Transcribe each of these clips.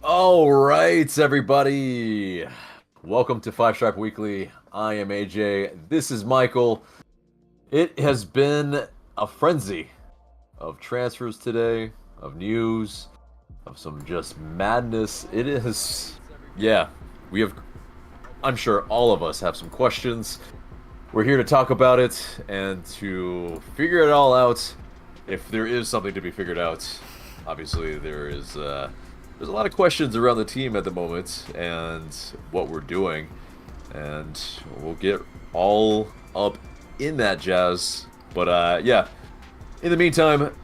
All right, everybody. Welcome to Five Stripe Weekly. I am AJ. This is Michael. It has been a frenzy of transfers today, of news, of some just madness. It is, yeah, we have, I'm sure all of us have some questions. We're here to talk about it and to figure it all out. If there is something to be figured out, obviously there's a lot of questions around the team at the moment and what we're doing, and we'll get all up in that jazz. But yeah, in the meantime,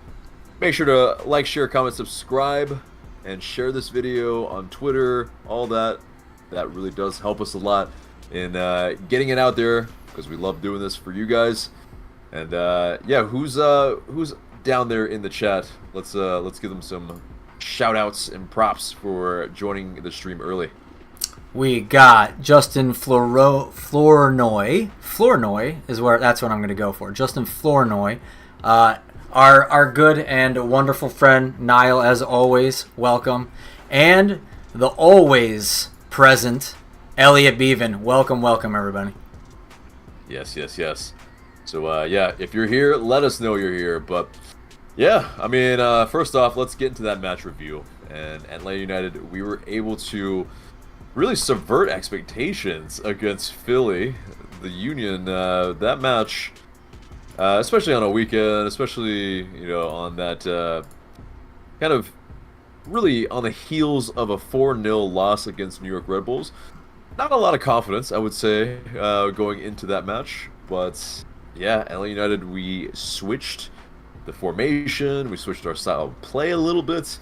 make sure to like, share, comment, subscribe, and share this video on Twitter. All that really does help us a lot in getting it out there because we love doing this for you guys. And yeah, who's down there in the chat? Let's give them some shout outs and props for joining the stream early. We got Justin Flournoy. Flournoy is that's what I'm going to go for. Justin Flournoy. Our good and wonderful friend Niall, as always, welcome. And the always present Elliot Beaven. Welcome, everybody. Yes. So yeah, if you're here, let us know you're here. But yeah, I mean, first off, let's get into that match review. And Atlanta United, we were able to really subvert expectations against Philly. The Union, that match, especially on a weekend, especially, on that kind of really on the heels of a 4-0 loss against New York Red Bulls. Not a lot of confidence, I would say, going into that match. But yeah, LA United, we switched the formation, we switched our style of play a little bit,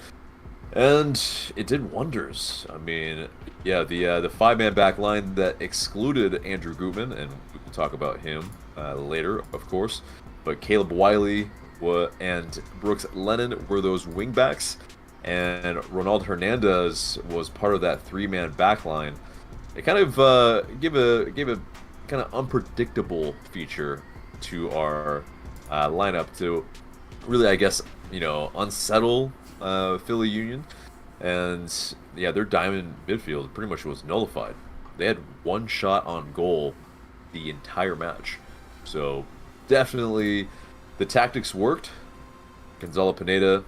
and it did wonders. I mean, yeah, the five-man back line that excluded Andrew Gutman, and we will talk about him later, of course, but Caleb Wiley and Brooks Lennon were those wingbacks, and Ronald Hernandez was part of that three-man back line. It kind of gave a kind of unpredictable feature to our lineup to really, I guess, unsettle Philly Union. And yeah, their diamond midfield pretty much was nullified. They had one shot on goal the entire match. So definitely the tactics worked. Gonzalo Pineda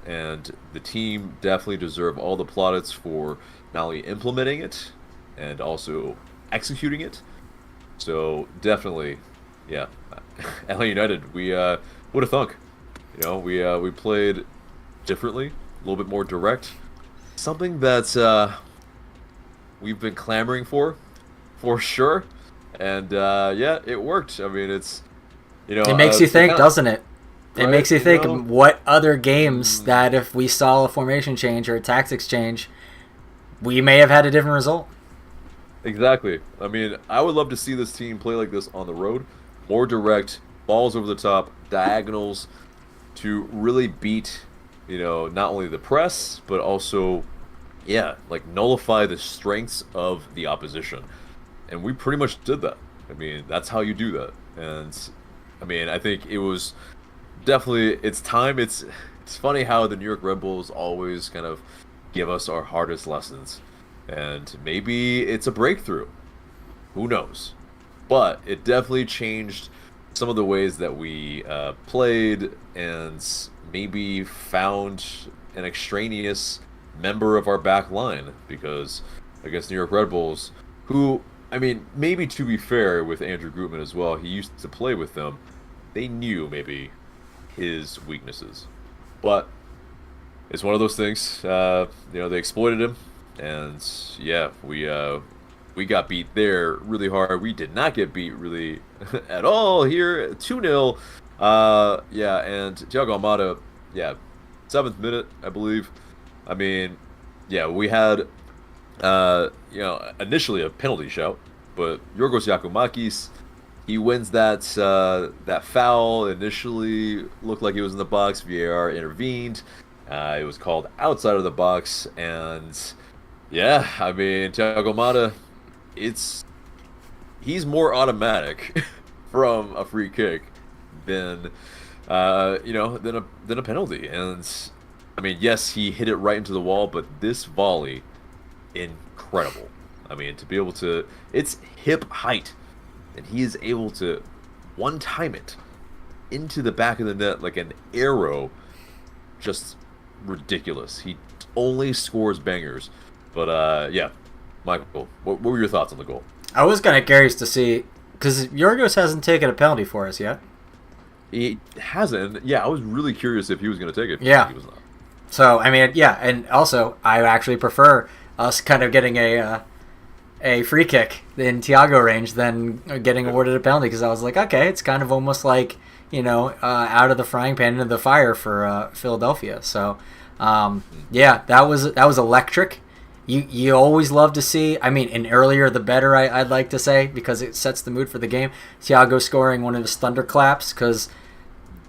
and the team definitely deserve all the plaudits for not only implementing it and also executing it. So definitely, yeah, LA United, we would have thunk. We played differently, a little bit more direct. Something that we've been clamoring for sure. And yeah, it worked. I mean, it's it makes you think, doesn't it? It right, makes you think what other games that if we saw a formation change or a tactics change, we may have had a different result. Exactly. I mean, I would love to see this team play like this on the road, more direct, balls over the top, diagonals, to really beat, not only the press, but also, yeah, like nullify the strengths of the opposition. And we pretty much did that. I mean, that's how you do that. And, I mean, I think it was definitely, it's time. It's funny how the New York Red Bulls always kind of give us our hardest lessons. And maybe it's a breakthrough. Who knows? But it definitely changed some of the ways that we played, and maybe found an extraneous member of our back line, because against New York Red Bulls, who, I mean, maybe to be fair with Andrew Gutman as well, he used to play with them, they knew maybe his weaknesses. But it's one of those things, they exploited him, and yeah, we got beat there really hard. We did not get beat really at all here. 2-0. Yeah, and Thiago Almada, yeah, 7th minute, I believe. I mean, yeah, we had, initially a penalty shout, but Yorgos Yakumakis, he wins that foul. Initially looked like he was in the box. VAR intervened. It was called outside of the box, and yeah, I mean, Thiago Almada, he's more automatic from a free kick than than a penalty. And I mean, yes, he hit it right into the wall, but this volley, incredible. I mean, to be able to, it's hip height, and he is able to one-time it into the back of the net like an arrow. Just ridiculous. He only scores bangers. But yeah, Michael, what were your thoughts on the goal? I was kind of curious to see, because Yorgos hasn't taken a penalty for us yet. He hasn't. Yeah, I was really curious if he was going to take it. Yeah. He was not. So, I mean, yeah, and also, I actually prefer us kind of getting a free kick in Thiago range than getting awarded a penalty, because I was like, okay, it's kind of almost like, out of the frying pan into the fire for Philadelphia. So, yeah, that was electric. You always love to see. I mean, and earlier the better. I'd like to say, because it sets the mood for the game. Thiago scoring one of his thunderclaps, because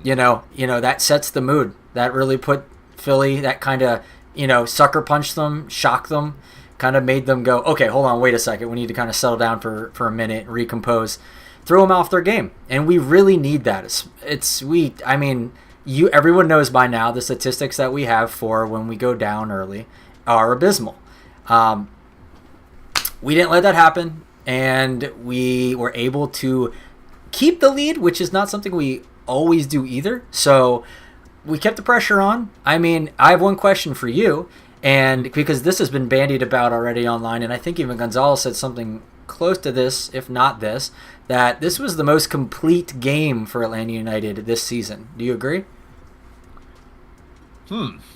that sets the mood. That really put Philly. That kind of sucker punched them, shocked them, kind of made them go, okay, hold on, wait a second. We need to kind of settle down for a minute, recompose, throw them off their game, and we really need that. I mean, everyone knows by now the statistics that we have for when we go down early are abysmal. We didn't let that happen, and we were able to keep the lead, which is not something we always do either. So we kept the pressure on. I mean, I have one question for you, and because this has been bandied about already online, and I think even Gonzalez said something close to this, if not this, that this was the most complete game for Atlanta United this season. Do you agree?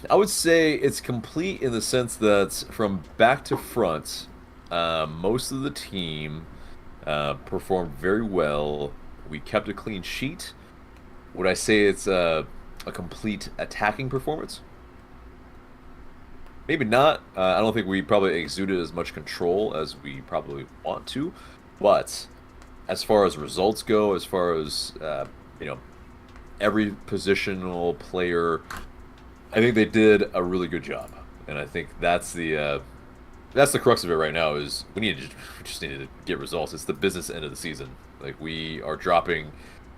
I would say it's complete in the sense that from back to front, most of the team performed very well. We kept a clean sheet. Would I say it's a complete attacking performance? Maybe not. I don't think we probably exuded as much control as we probably want to. But as far as results go, as far as every positional player, I think they did a really good job, and I think that's the crux of it right now. Is we just need to get results. It's the business end of the season. Like, we are dropping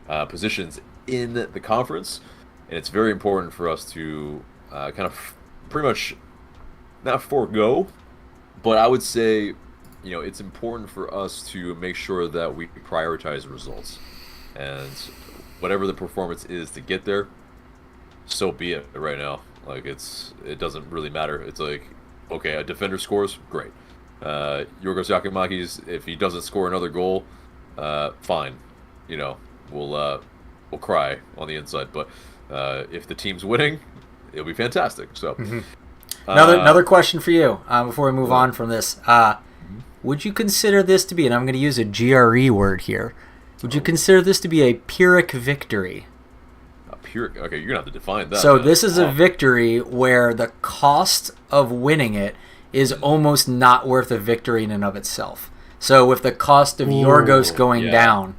positions in the conference, and it's very important for us to kind of pretty much not forego, but I would say it's important for us to make sure that we prioritize results, and whatever the performance is to get there, so be it right now. Like, it doesn't really matter. It's like, okay, a defender scores, great. Yorgos Yakimakis, if he doesn't score another goal, fine. We'll cry on the inside. But if the team's winning, it'll be fantastic. So another question for you before we move on from this. Would you consider this to be, and I'm going to use a GRE word here, would you consider this to be a Pyrrhic victory? Okay, you're going to have to define that. So this is a victory where the cost of winning it is almost not worth a victory in and of itself. So with the cost of Yorgos going down,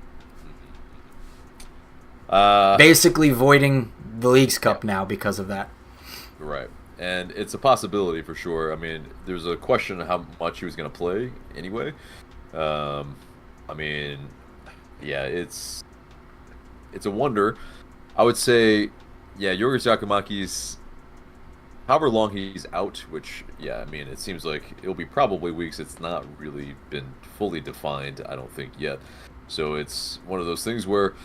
basically voiding the Leagues Cup now because of that. Right. And it's a possibility for sure. I mean, there's a question of how much he was going to play anyway. I mean, yeah, it's a wonder. I would say, yeah, Yorgos Yakimakis, however long he's out, which, yeah, I mean, it seems like it'll be probably weeks. It's not really been fully defined, I don't think, yet. So it's one of those things where,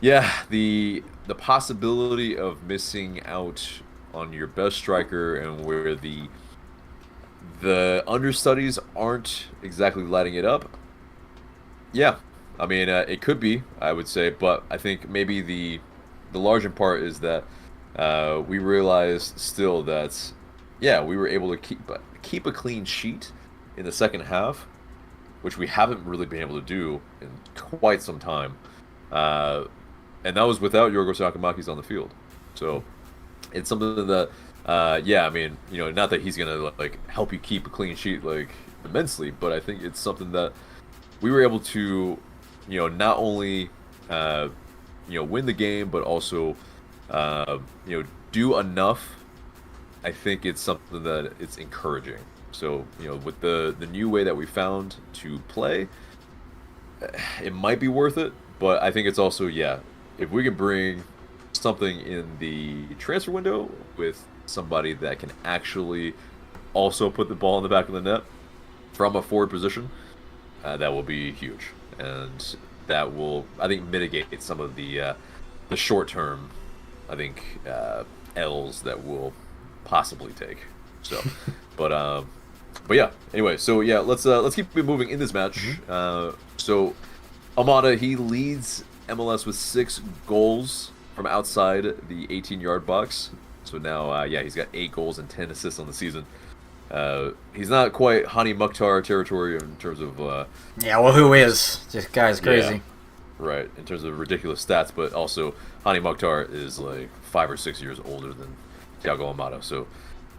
yeah, the possibility of missing out on your best striker and where the understudies aren't exactly lighting it up, yeah. I mean, it could be, I would say, but I think maybe the larger part is that we realized still that, yeah, we were able to keep a clean sheet in the second half, which we haven't really been able to do in quite some time, and that was without Yorgos Yakimakis on the field. So it's something that, yeah, I mean, not that he's gonna like help you keep a clean sheet like immensely, but I think it's something that we were able to, not only win the game, but also do enough. I think it's something that it's encouraging. So with the new way that we found to play, it might be worth it. But I think it's also, yeah, if we can bring something in the transfer window with somebody that can actually also put the ball in the back of the net from a forward position, that will be huge, and that will, I think, mitigate some of the short term, I think, L's that we'll possibly take. So, but yeah. Anyway, so yeah, let's keep moving in this match. So Almada, he leads MLS with 6 goals from outside the 18-yard box. So now, yeah, he's got 8 goals and 10 assists on the season. He's not quite Hani Mukhtar territory in terms of... yeah, well, who is? This guy's crazy. Yeah, right, in terms of ridiculous stats, but also Hani Mukhtar is like 5 or 6 years older than Thiago Almada. So,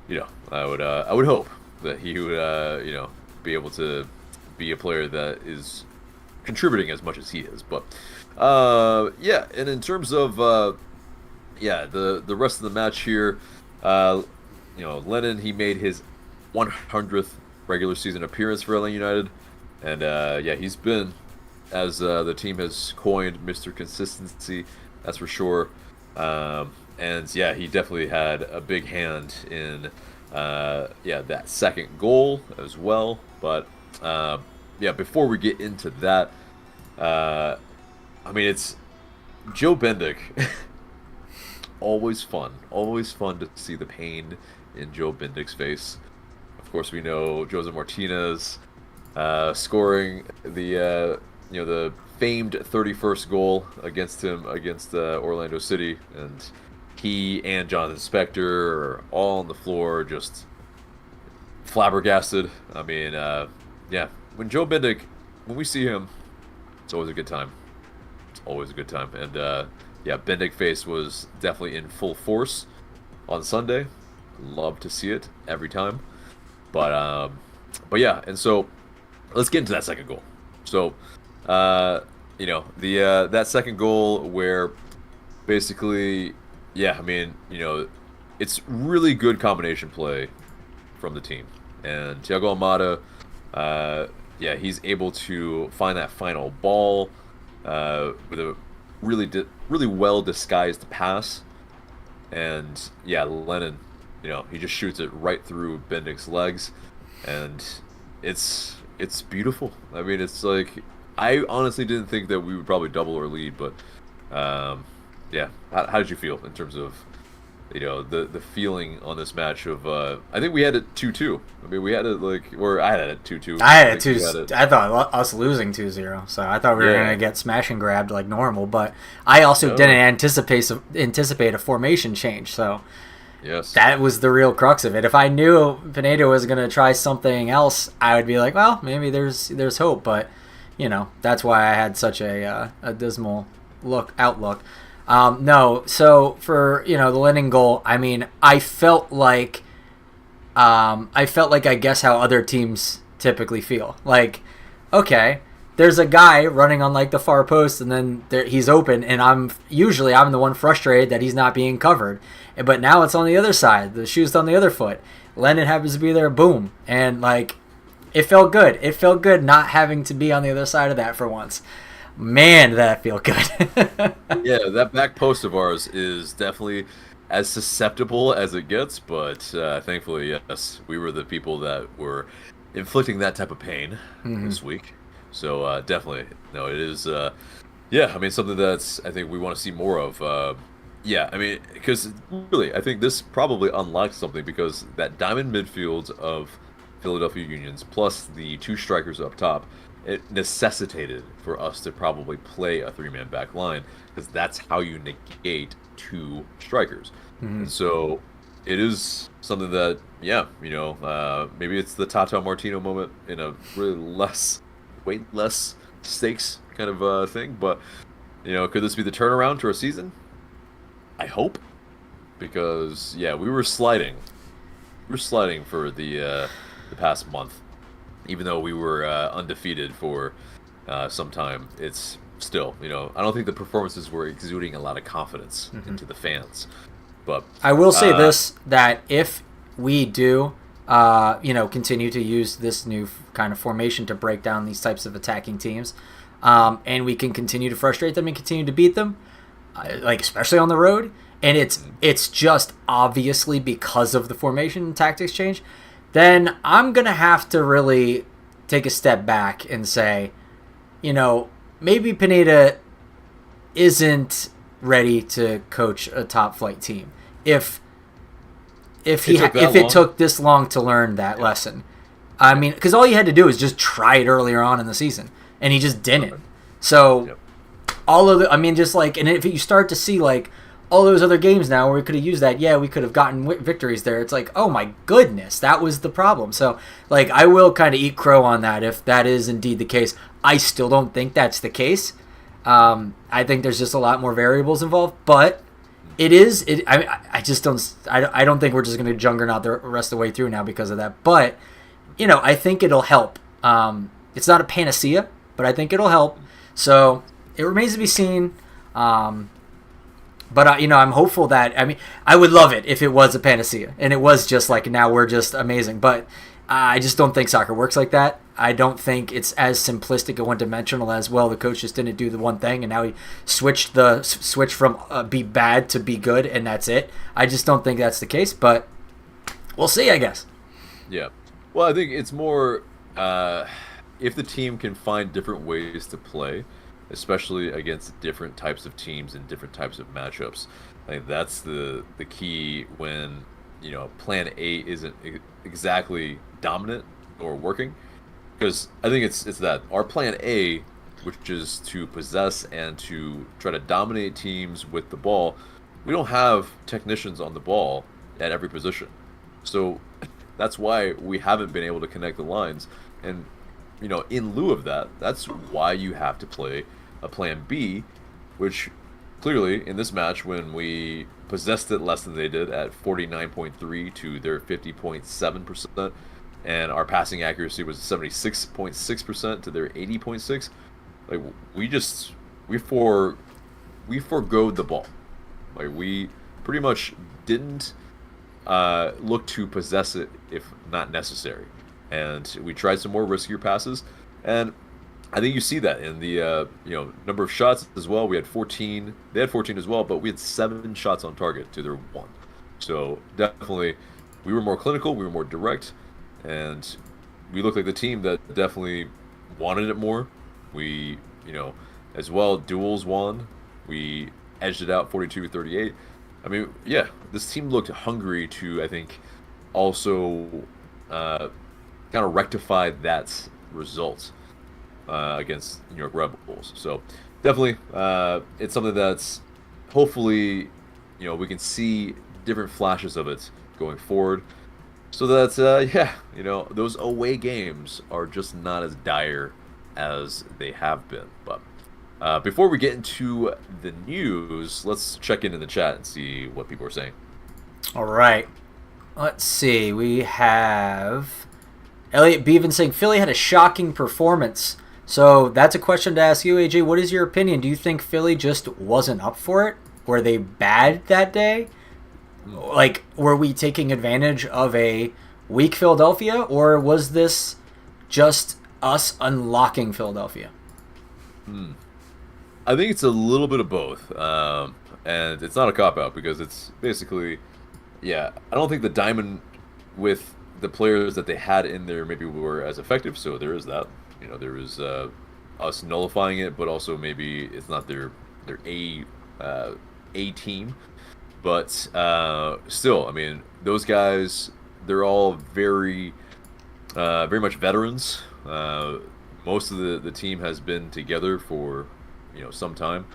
you know, I would hope that he would, you know, be able to be a player that is contributing as much as he is. But, yeah, and in terms of... yeah, the rest of the match here, you know, Lennon, he made his 100th regular season appearance for LA United, and yeah, he's been, as the team has coined, Mr. Consistency, that's for sure. And yeah, he definitely had a big hand in yeah, that second goal as well. But yeah, before we get into that, I mean, it's Joe Bendik. Always fun to see the pain in Joe Bendik's face. Of course, we know Jose Martinez scoring the you know, the famed 31st goal against him against Orlando City, and he and Jonathan Spector are all on the floor, just flabbergasted. I mean, yeah, when Joe Bendik, when we see him, it's always a good time. It's always a good time, and yeah, Bendik face was definitely in full force on Sunday. Love to see it every time. But yeah, and so let's get into that second goal. So, you know, the that second goal where basically, yeah, I mean, you know, it's really good combination play from the team. And Thiago Almada, yeah, he's able to find that final ball with a really well disguised pass, and yeah, Lennon, you know, he just shoots it right through Bendik's legs, and it's beautiful. I mean, it's like, I honestly didn't think that we would probably double or lead, but yeah, how did you feel in terms of, you know, the feeling on this match of I think we had it 2-2. I mean, we had it like, or I had it 2-2. I had it 2. I thought us losing 2-0, so I thought we were gonna get smash and grabbed like normal. But I also didn't anticipate a formation change. So yes, that was the real crux of it. If I knew Pinedo was gonna try something else, I would be like, well, maybe there's hope. But you know, that's why I had such a dismal outlook. No, so for, you know, the Lennon goal, I mean, I felt like I guess how other teams typically feel. Like, okay, there's a guy running on like the far post, and then he's open, and I'm the one frustrated that he's not being covered. But now it's on the other side, the shoe's on the other foot. Lennon happens to be there, boom, and like, it felt good. It felt good not having to be on the other side of that for once. Man, did that feel good. Yeah, that back post of ours is definitely as susceptible as it gets, but thankfully, yes, we were the people that were inflicting that type of pain this week. So definitely, no, it is, yeah, I mean, something that's, I think we want to see more of. Yeah, I mean, because really, I think this probably unlocks something, because that diamond midfield of Philadelphia Unions plus the 2 strikers up top, it necessitated for us to probably play a 3-man back line, because that's how you negate 2 strikers. And so it is something that, yeah, you know, maybe it's the Tata Martino moment in a really less stakes kind of thing, but, you know, could this be the turnaround to our season? I hope, because yeah, we were sliding for the past month. Even though we were undefeated for some time, it's still, you know, I don't think the performances were exuding a lot of confidence into the fans. But I will say this, that if we do, you know, continue to use this new kind of formation to break down these types of attacking teams, and we can continue to frustrate them and continue to beat them, like especially on the road, and it's just obviously because of the formation and tactics change, then I'm going to have to really take a step back and say, maybe Pineda isn't ready to coach a top flight team. If it took this long to learn that lesson. I mean, because all you had to do is just try it earlier on in the season, and he just didn't. So all of and if you start to see like all those other games now where we could have used that, we could have gotten victories there. It's like, oh my goodness, that was the problem. So like, I will kind of eat crow on that if that is indeed the case. I still don't think that's the case. I think there's just a lot more variables involved, but it is. I just don't. I don't think we're just going to juggernaut the rest of the way through now because of that. But I think it'll help. It's not a panacea, but I think it'll help. So it remains to be seen. But I'm hopeful that. I mean, I would love it if it was a panacea and it was just like now we're just amazing. But I just don't think soccer works like that. I don't think it's as simplistic and one-dimensional as, well, the coach just didn't do the one thing and now he switched from be bad to be good and that's it. I just don't think that's the case, but we'll see, I guess. Yeah. Well, I think it's more if the team can find different ways to play, especially against different types of teams and different types of matchups. I think that's the key when, plan A isn't exactly dominant or working. Because I think it's that our plan A, which is to possess and to try to dominate teams with the ball, we don't have technicians on the ball at every position. So that's why we haven't been able to connect the lines. And, in lieu of that, that's why you have to play a plan B, which clearly in this match, when we possessed it less than they did at 49.3 to their 50.7%, and our passing accuracy was 76.6% to their 80.6. Like we forgoed the ball. Like we pretty much didn't look to possess it if not necessary, and we tried some more riskier passes, and I think you see that in the number of shots as well. We had 14. They had 14 as well, but we had 7 shots on target to their 1. So definitely, we were more clinical. We were more direct. And we looked like the team that definitely wanted it more. We, as well, duels won. We edged it out 42-38. I mean, this team looked hungry to, I think, also kind of rectify that result against New York Red Bulls. So definitely, it's something that's hopefully, we can see different flashes of it going forward. So that's, those away games are just not as dire as they have been. But before we get into the news, let's check in the chat and see what people are saying. All right. Let's see. We have Elliot Beaven saying Philly had a shocking performance. So that's a question to ask you, AJ. What is your opinion? Do you think Philly just wasn't up for it? Were they bad that day? Like, were we taking advantage of a weak Philadelphia, or was this just us unlocking Philadelphia? I think it's a little bit of both, and it's not a cop-out because it's basically, I don't think the diamond with the players that they had in there maybe were as effective, so there is that. There is us nullifying it, but also maybe it's not their A team. But still, I mean, those guys, they're all very much veterans. Most of the team has been together for, some time.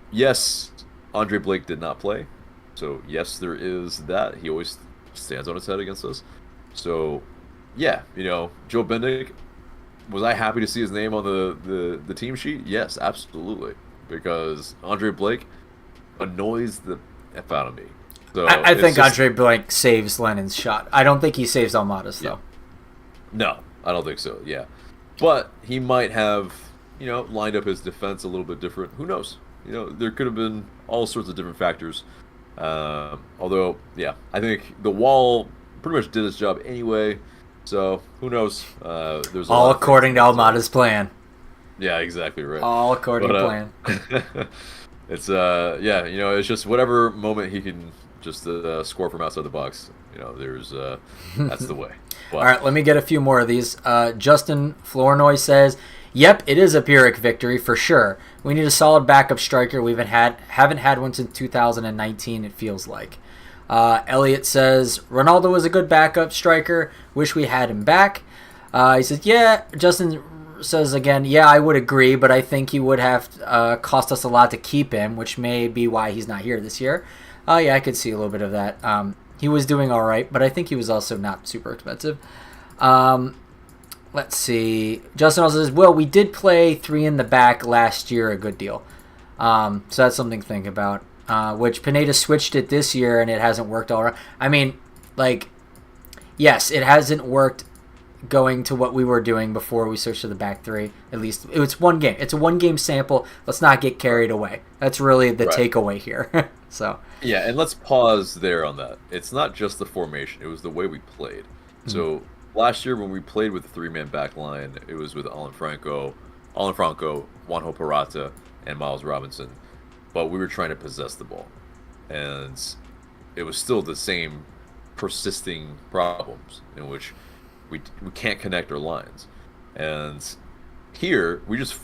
Yes, Andre Blake did not play. So, yes, there is that. He always stands on his head against us. So, Joe Bendick, was I happy to see his name on the team sheet? Yes, absolutely. Because Andre Blake annoys the F out of me. So I think Andre Blake saves Lennon's shot. I don't think he saves Almada's, though. No, I don't think so, But he might have, lined up his defense a little bit different. Who knows? There could have been all sorts of different factors. Although, I think the wall pretty much did its job anyway. So, who knows? There's all according to Almada's plan. Yeah, exactly right. All according to plan. It's yeah, it's just whatever moment he can just score from outside the box. There's that's the way. All But right, let me get a few more of these. Justin Flournoy says, "Yep, it is a Pyrrhic victory for sure. We need a solid backup striker. We haven't had one since 2019. It feels like." Elliot says, "Ronaldo was a good backup striker. Wish we had him back." He says, "Yeah." Justin says again, "Yeah, I would agree, but I think he would have cost us a lot to keep him, which may be why he's not here this year." Yeah, I could see a little bit of that. He was doing all right, but I think he was also not super expensive. Let's see. Justin also says, "Well, we did play 3 in the back last year, a good deal." So that's something to think about. Which Pineda switched it this year, and it hasn't worked all right. I mean, like, yes, it hasn't worked going to what we were doing before we switched to the back 3. At least it's one game. It's a 1-game sample. Let's not get carried away. That's really the takeaway here. So yeah, and let's pause there on that. It's not just the formation; it was the way we played. So last year when we played with the 3-man back line, it was with Alan Franco, Juanjo Parata, and Miles Robinson. But we were trying to possess the ball, and it was still the same persisting problems in which we can't connect our lines. And here we just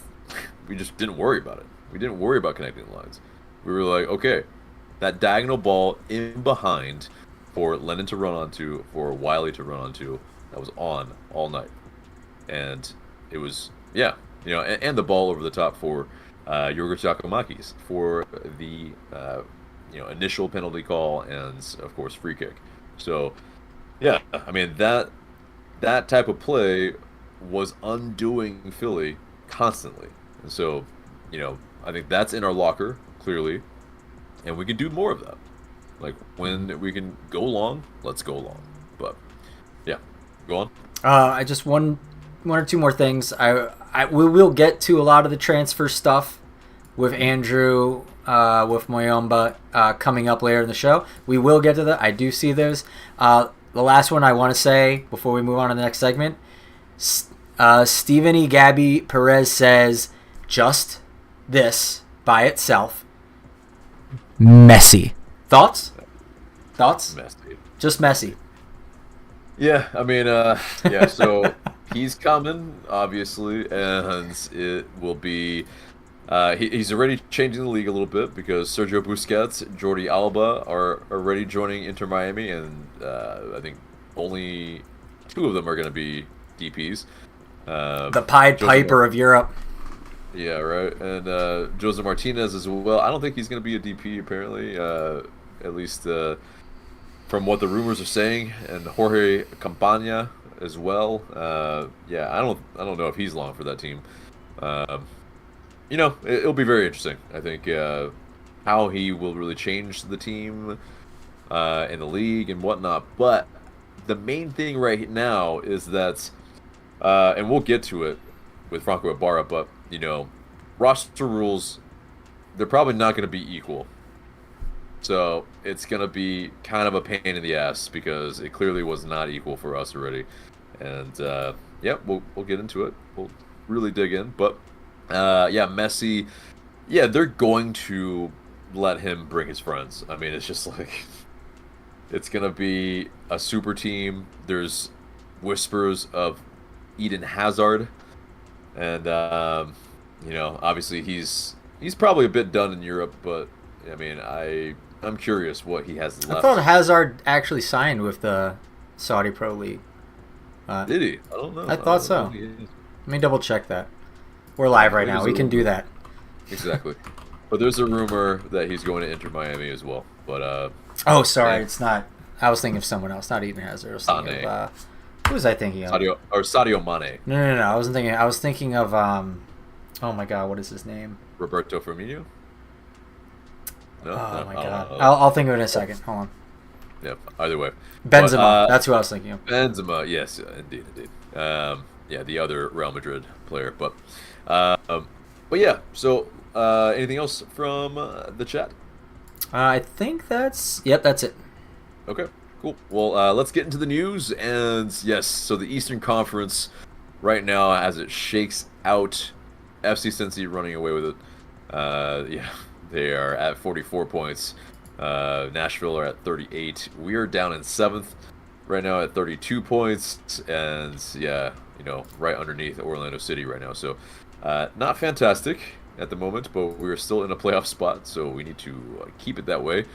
didn't worry about it. We didn't worry about connecting the lines. We were like, okay, that diagonal ball in behind for Lennon to run onto, for Wiley to run onto, that was on all night. And it was, yeah, and the ball over the top for Yorgos Giacomakis for the initial penalty call and of course free kick. So yeah, I mean that type of play was undoing Philly constantly. And so, I think that's in our locker clearly, and we can do more of that. Like when we can go long, let's go long. But yeah, go on. I just one or two more things. We will get to a lot of the transfer stuff with Andrew, with Muyumba coming up later in the show. We will get to that. I do see those. The last one I want to say before we move on to the next segment, Stephen E. Gabby Perez says, "Just this by itself, messy." Thoughts? Messy. Just messy. Yeah, I mean, yeah. So he's coming, obviously, and it will be. He's already changing the league a little bit because Sergio Busquets, Jordi Alba are already joining Inter Miami, and I think only 2 of them are going to be DPs. The Pied Piper of Europe. Yeah, right. And Jose Martinez as well. I don't think he's going to be a DP, apparently, at least from what the rumors are saying. And Jorge Campana as well. Yeah, I don't know if he's long for that team. It'll be very interesting. I think how he will really change the team in the league and whatnot. But the main thing right now is that, and we'll get to it with Franco Ibarra, but roster rules, they're probably not going to be equal. So it's going to be kind of a pain in the ass because it clearly was not equal for us already. And yeah, we'll get into it. We'll really dig in, but. Yeah, Messi. Yeah, they're going to let him bring his friends. I mean, it's just like it's gonna be a super team. There's whispers of Eden Hazard, and obviously he's probably a bit done in Europe. But I mean, I'm curious what he has left. I thought Hazard actually signed with the Saudi Pro League. Did he? I don't know. I thought so. Let me double check that. We're live right now. We can do that. Exactly. But there's a rumor that he's going to Inter Miami as well. But oh, sorry, it's not. I was thinking of someone else, not Eden Hazard. I was thinking of who was I thinking of? Sadio Mane. No. I wasn't thinking. I was thinking of oh my God, what is his name? Roberto Firmino. No. Oh my God. I'll think of it in a second. Hold on. Yep. Either way. Benzema. That's who I was thinking of. Benzema. Yes, indeed. Yeah, the other Real Madrid player, but yeah. So, anything else from the chat? I think that's it. Okay, cool. Well, let's get into the news. And yes, so the Eastern Conference right now, as it shakes out, FC Cincy running away with it. Yeah, They are at 44 points. Nashville are at 38. We are down in 7th right now at 32 points. And yeah, right underneath Orlando City right now. So not fantastic at the moment, but we're still in a playoff spot. So we need to keep it that way.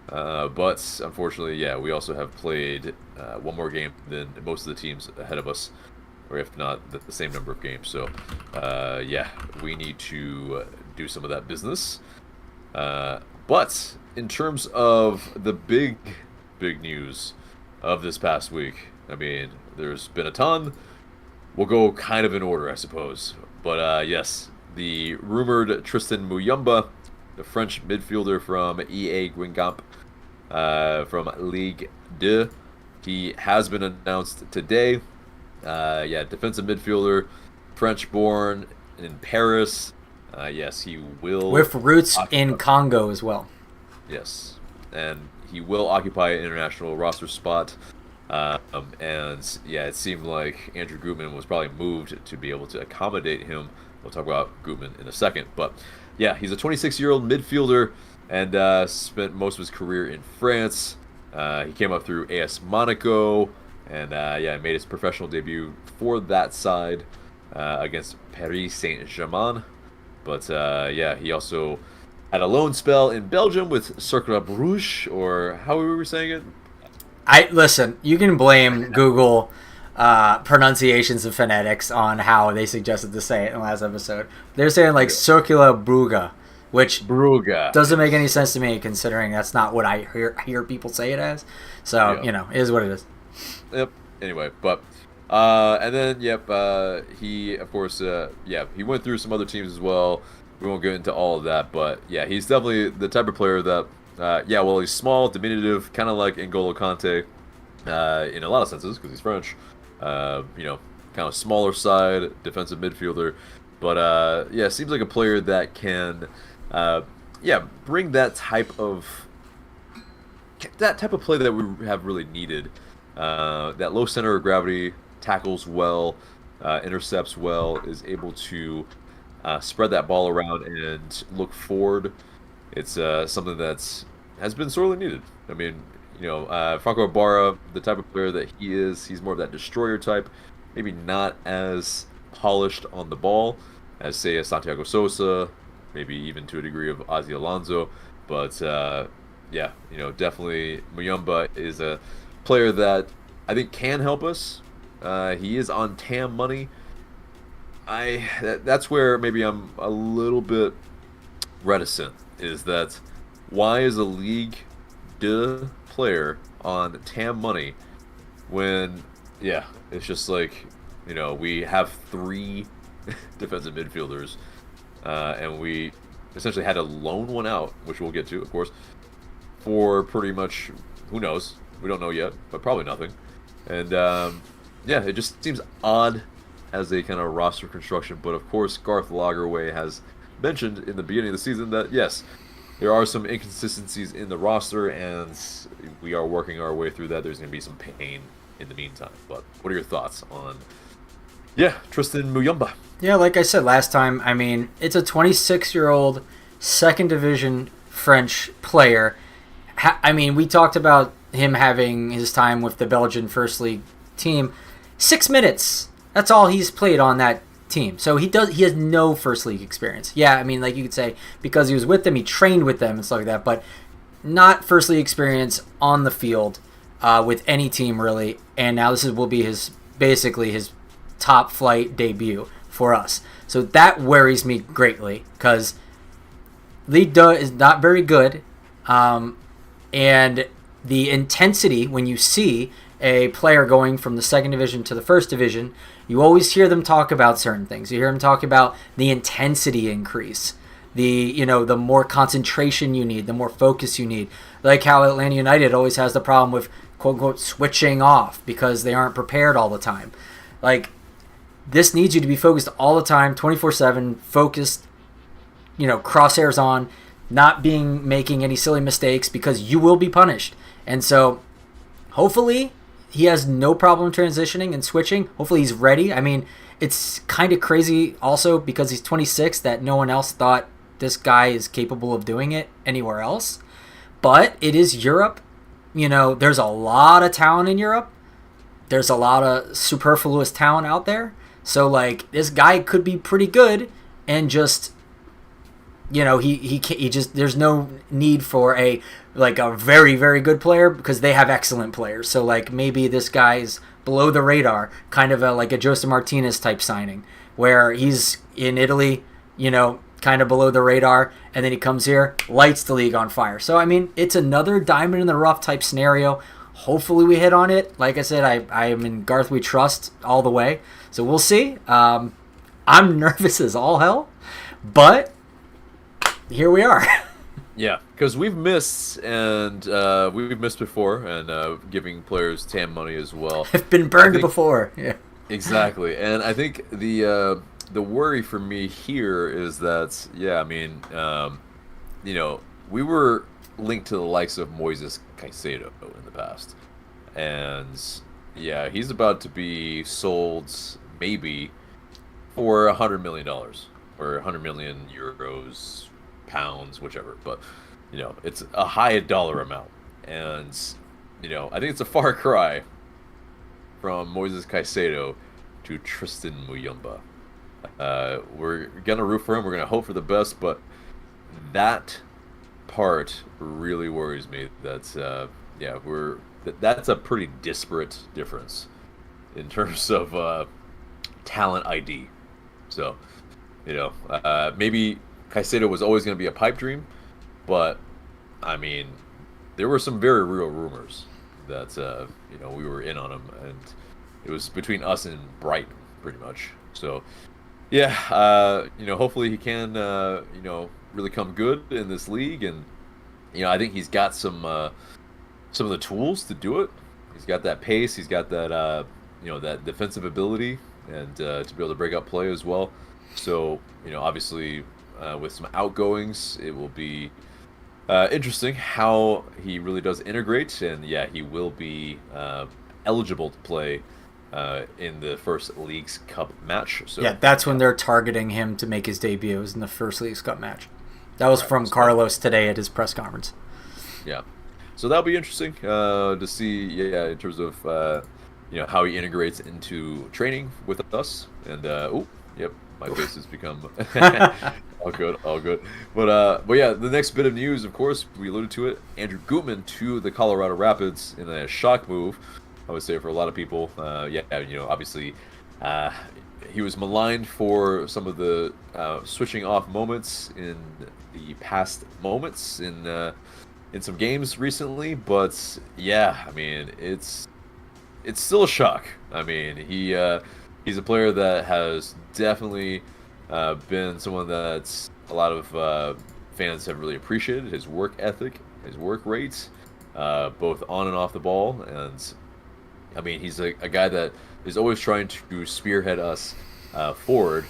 But unfortunately, yeah, we also have played one more game than most of the teams ahead of us, or if not the same number of games. So, yeah, we need to do some of that business. But in terms of the big news of this past week, I mean, there's been a ton. We'll go kind of in order, I suppose. But yes, the rumored Tristan Muyumba, the French midfielder from EA Guingamp, from Ligue 2. He has been announced today. Yeah, defensive midfielder, French-born in Paris. Yes, he will... With roots in Congo as well. Yes, and he will occupy an international roster spot. And yeah, it seemed like Andrew Gutman was probably moved to be able to accommodate him. We'll talk about Gutman in a second. But yeah, he's a 26-year-old midfielder and spent most of his career in France. He came up through AS Monaco and yeah, made his professional debut for that side against Paris Saint-Germain. But yeah, he also had a loan spell in Belgium with Cercle Bruges, or how we were saying it. Listen, you can blame Google pronunciations and phonetics on how they suggested to say it in the last episode. They're saying like Circula Bruga, which doesn't make any sense to me considering that's not what I hear people say it as. So, it is what it is. Yep. Anyway, but and then he of course he went through some other teams as well. We won't get into all of that, but yeah, he's definitely the type of player that he's small, diminutive, kind of like N'Golo Kante in a lot of senses because he's French. Kind of smaller side, defensive midfielder, but seems like a player that can bring that type of play that we have really needed. That low center of gravity, tackles well, intercepts well, is able to spread that ball around and look forward. It's something that's has been sorely needed. I mean, Franco Ibarra, the type of player that he is, he's more of that destroyer type, maybe not as polished on the ball as, say, a Santiago Sosa, maybe even to a degree of Ozzy Alonso. But, definitely Muyumba is a player that I think can help us. He is on TAM money. That's where maybe I'm a little bit reticent, is that why is a Ligue 2 player on TAM money when, it's just like, we have 3 defensive midfielders, and we essentially had to loan one out, which we'll get to, of course, for pretty much, who knows, we don't know yet, but probably nothing. And it just seems odd as a kind of roster construction, but of course Garth Lagerwey has mentioned in the beginning of the season that yes, there are some inconsistencies in the roster, and we are working our way through that. There's going to be some pain in the meantime. But what are your thoughts on, Tristan Muyumba? Yeah, like I said last time, I mean, it's a 26-year-old second division French player. I mean, we talked about him having his time with the Belgian First League team. 6 minutes. That's all he's played on that team. So he has no First League experience. Yeah, I mean, like you could say, because he was with them, he trained with them and stuff like that, but not First League experience on the field with any team, really. And now this will be basically his top flight debut for us. So that worries me greatly because Ligue 2 is not very good. And the intensity when you see a player going from the second division to the first division, you always hear them talk about certain things. You hear them talk about the intensity increase, the more concentration you need, the more focus you need. Like how Atlanta United always has the problem with quote unquote switching off because they aren't prepared all the time. Like, this needs you to be focused all the time, 24/7, focused, crosshairs on, not making any silly mistakes because you will be punished. And so hopefully he has no problem transitioning and switching. Hopefully he's ready. I mean, it's kind of crazy also because he's 26 that no one else thought this guy is capable of doing it anywhere else. But it is Europe. There's a lot of talent in Europe. There's a lot of superfluous talent out there. So, like, this guy could be pretty good and just, he just, there's no need for a very, very good player because they have excellent players. So, like, maybe this guy's below the radar, kind of like a Joseph Martinez type signing where he's in Italy, kind of below the radar, and then he comes here, lights the league on fire. So, I mean, it's another diamond in the rough type scenario. Hopefully we hit on it. Like I said, I am in Garth we trust all the way. So we'll see. I'm nervous as all hell, but here we are. Yeah, because we've missed, and we've missed before, and giving players TAM money as well. I've been burned before. Yeah, exactly. And I think the worry for me here is that, we were linked to the likes of Moises Caicedo in the past, and yeah, he's about to be sold maybe for $100 million or 100 million euros, pounds, whichever. But it's a high dollar amount, and I think it's a far cry from Moises Caicedo to Tristan Muyumba. We're gonna root for him. We're gonna hope for the best, but that part really worries me. That's that's a pretty disparate difference in terms of talent ID. So, maybe Caicedo was always going to be a pipe dream, but I mean, there were some very real rumors that we were in on him, and it was between us and Brighton pretty much. So, yeah, hopefully he can really come good in this league, and I think he's got some of the tools to do it. He's got that pace, he's got that that defensive ability, and to be able to break up play as well. So obviously with some outgoings, it will be interesting how he really does integrate, and yeah, he will be eligible to play in the first Leagues Cup match. So yeah, that's when they're targeting him to make his debut, is in the first Leagues Cup match. That was from Carlos today at his press conference. Yeah, so that'll be interesting to see. Yeah, in terms of how he integrates into training with us. And my face has become all good. But yeah, the next bit of news, of course, we alluded to it. Andrew Gutman to the Colorado Rapids in a shock move, I would say, for a lot of people. Obviously, he was maligned for some of the switching off moments in the past moments in some games recently. But yeah, I mean, it's still a shock. I mean, he's a player that has definitely been someone that a lot of fans have really appreciated. His work ethic, his work rates, both on and off the ball. And I mean, he's a guy that is always trying to spearhead us forward.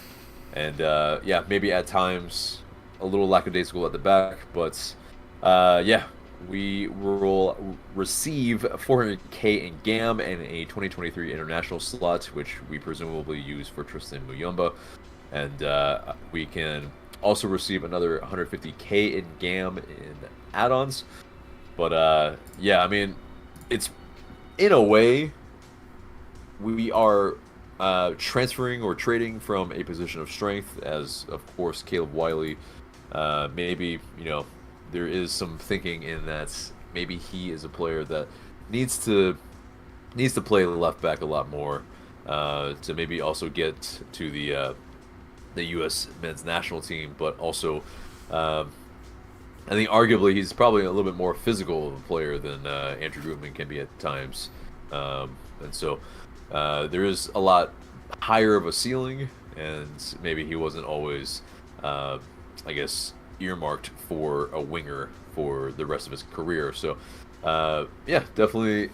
And maybe at times a little lackadaisical at the back. But we will receive $400K in GAM and a 2023 international slot, which we presumably use for Tristan Muyumba. And we can also receive another $150K in GAM in add-ons. But I mean, it's in a way we are transferring or trading from a position of strength, as of course Caleb Wiley. Maybe there is some thinking in that maybe he is a player that needs to play left back a lot more to maybe also get to the U.S. men's national team, but also I think arguably he's probably a little bit more physical of a player than Andrew Gutman can be at times, and so there is a lot higher of a ceiling, and maybe he wasn't always earmarked for a winger for the rest of his career. So definitely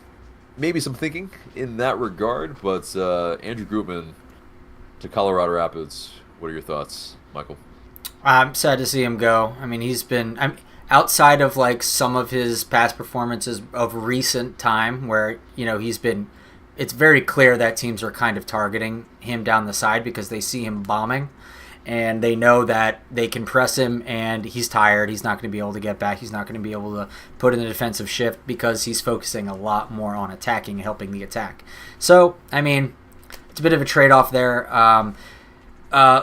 maybe some thinking in that regard. But Andrew Gutman to Colorado Rapids, what are your thoughts, Michael? I'm sad to see him go. I mean, he's been outside of like some of his past performances of recent time where he's been, it's very clear that teams are kind of targeting him down the side because they see him bombing. and they know that they can press him, and he's tired. He's not going to be able to get back. He's not going to be able to put in a defensive shift because he's focusing a lot more on attacking and helping the attack. So, I mean, it's a bit of a trade-off there.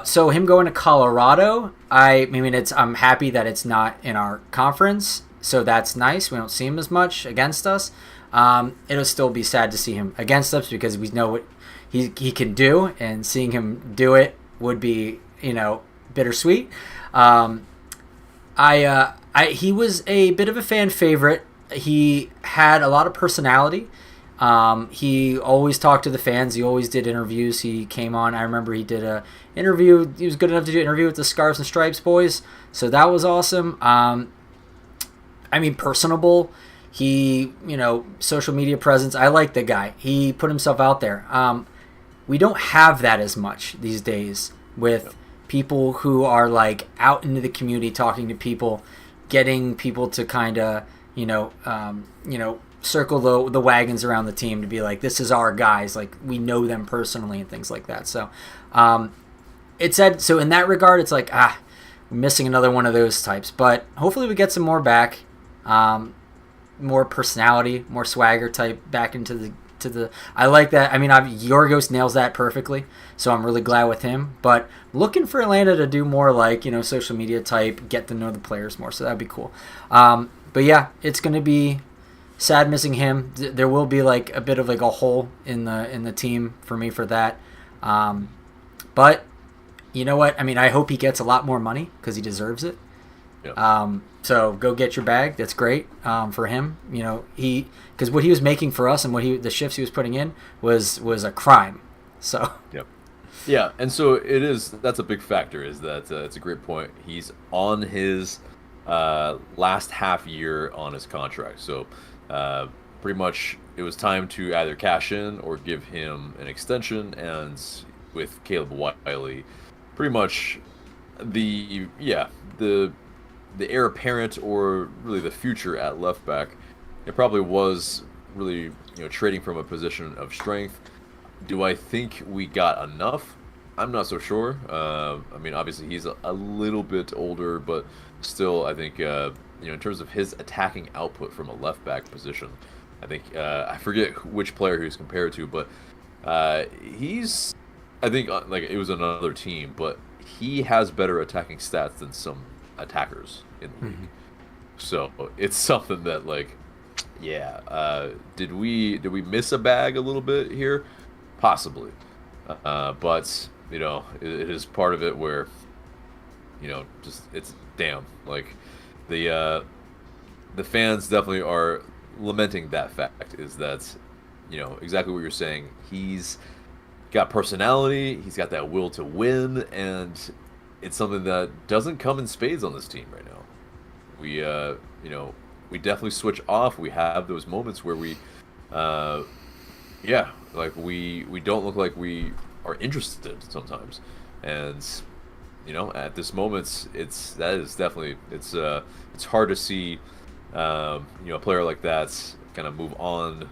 So him going to Colorado, I'm happy that it's not in our conference, so that's nice. We don't see him as much against us. It'll still be sad to see him against us because we know what he can do, and seeing him do it would be, bittersweet. He was a bit of a fan favorite. He had a lot of personality. He always talked to the fans. He always did interviews. He came on. I remember he did a interview. He was good enough to do an interview with the Scarves and Stripes boys. So that was awesome. Personable. He, social media presence. I like the guy. He put himself out there. We don't have that as much these days with people who are like out into the community talking to people, getting people to kind of, circle the wagons around the team to be like, this is our guys, like we know them personally and things like that. So so in that regard, it's like, we're missing another one of those types, but hopefully we get some more back, more personality, more swagger type back into the I like that. Yorgos nails that perfectly, so I'm really glad with him, but looking for Atlanta to do more like, social media type, get to know the players more, so that'd be cool. But yeah, it's going to be sad missing him. There will be like a bit of like a hole in the team for me for that. But you know what? I hope he gets a lot more money because he deserves it. Yeah. So go get your bag. That's great for him. Because what he was making for us and the shifts he was putting in was a crime. So. Yep. Yeah, and so that's a big factor. Is that it's a great point. He's on his last half year on his contract. So. Pretty much it was time to either cash in or give him an extension, and with Caleb Wiley, pretty much the heir apparent, or really the future at left back, it probably was really trading from a position of strength. Do I think we got enough? I'm not so sure. Obviously he's a little bit older, but still I think in terms of his attacking output from a left back position, I think I forget which player he was compared to, but he's, I think like it was another team, but he has better attacking stats than some attackers in the league. So it's something that did we miss a bag a little bit here? Possibly, but it is part of it where just it's damn like. The fans definitely are lamenting that fact, is that exactly what you're saying. He's got personality, he's got that will to win, and it's something that doesn't come in spades on this team right now. We definitely switch off. We have those moments where we don't look like we are interested sometimes, and at this moment, it's hard to see, a player like that kind of move on.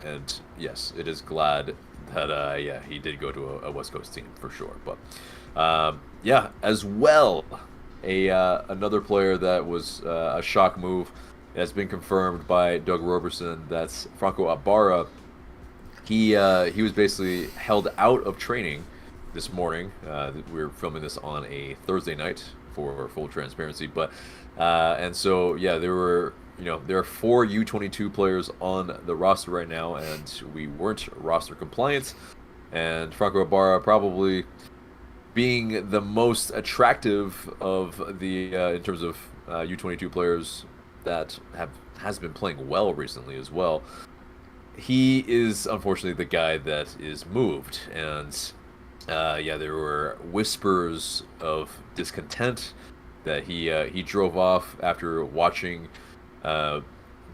And yes, it is glad that he did go to a West Coast team for sure. But as well, another player that was a shock move has been confirmed by Doug Roberson. That's Franco Ibarra. He was basically held out of training this morning. We're filming this on a Thursday night for full transparency, but and so there are 4 U22 players on the roster right now, and we weren't roster compliant, and Franco Ibarra probably being the most attractive of the in terms of U22 players that has been playing well recently as well. He is unfortunately the guy that is moved, and there were whispers of discontent that he drove off after watching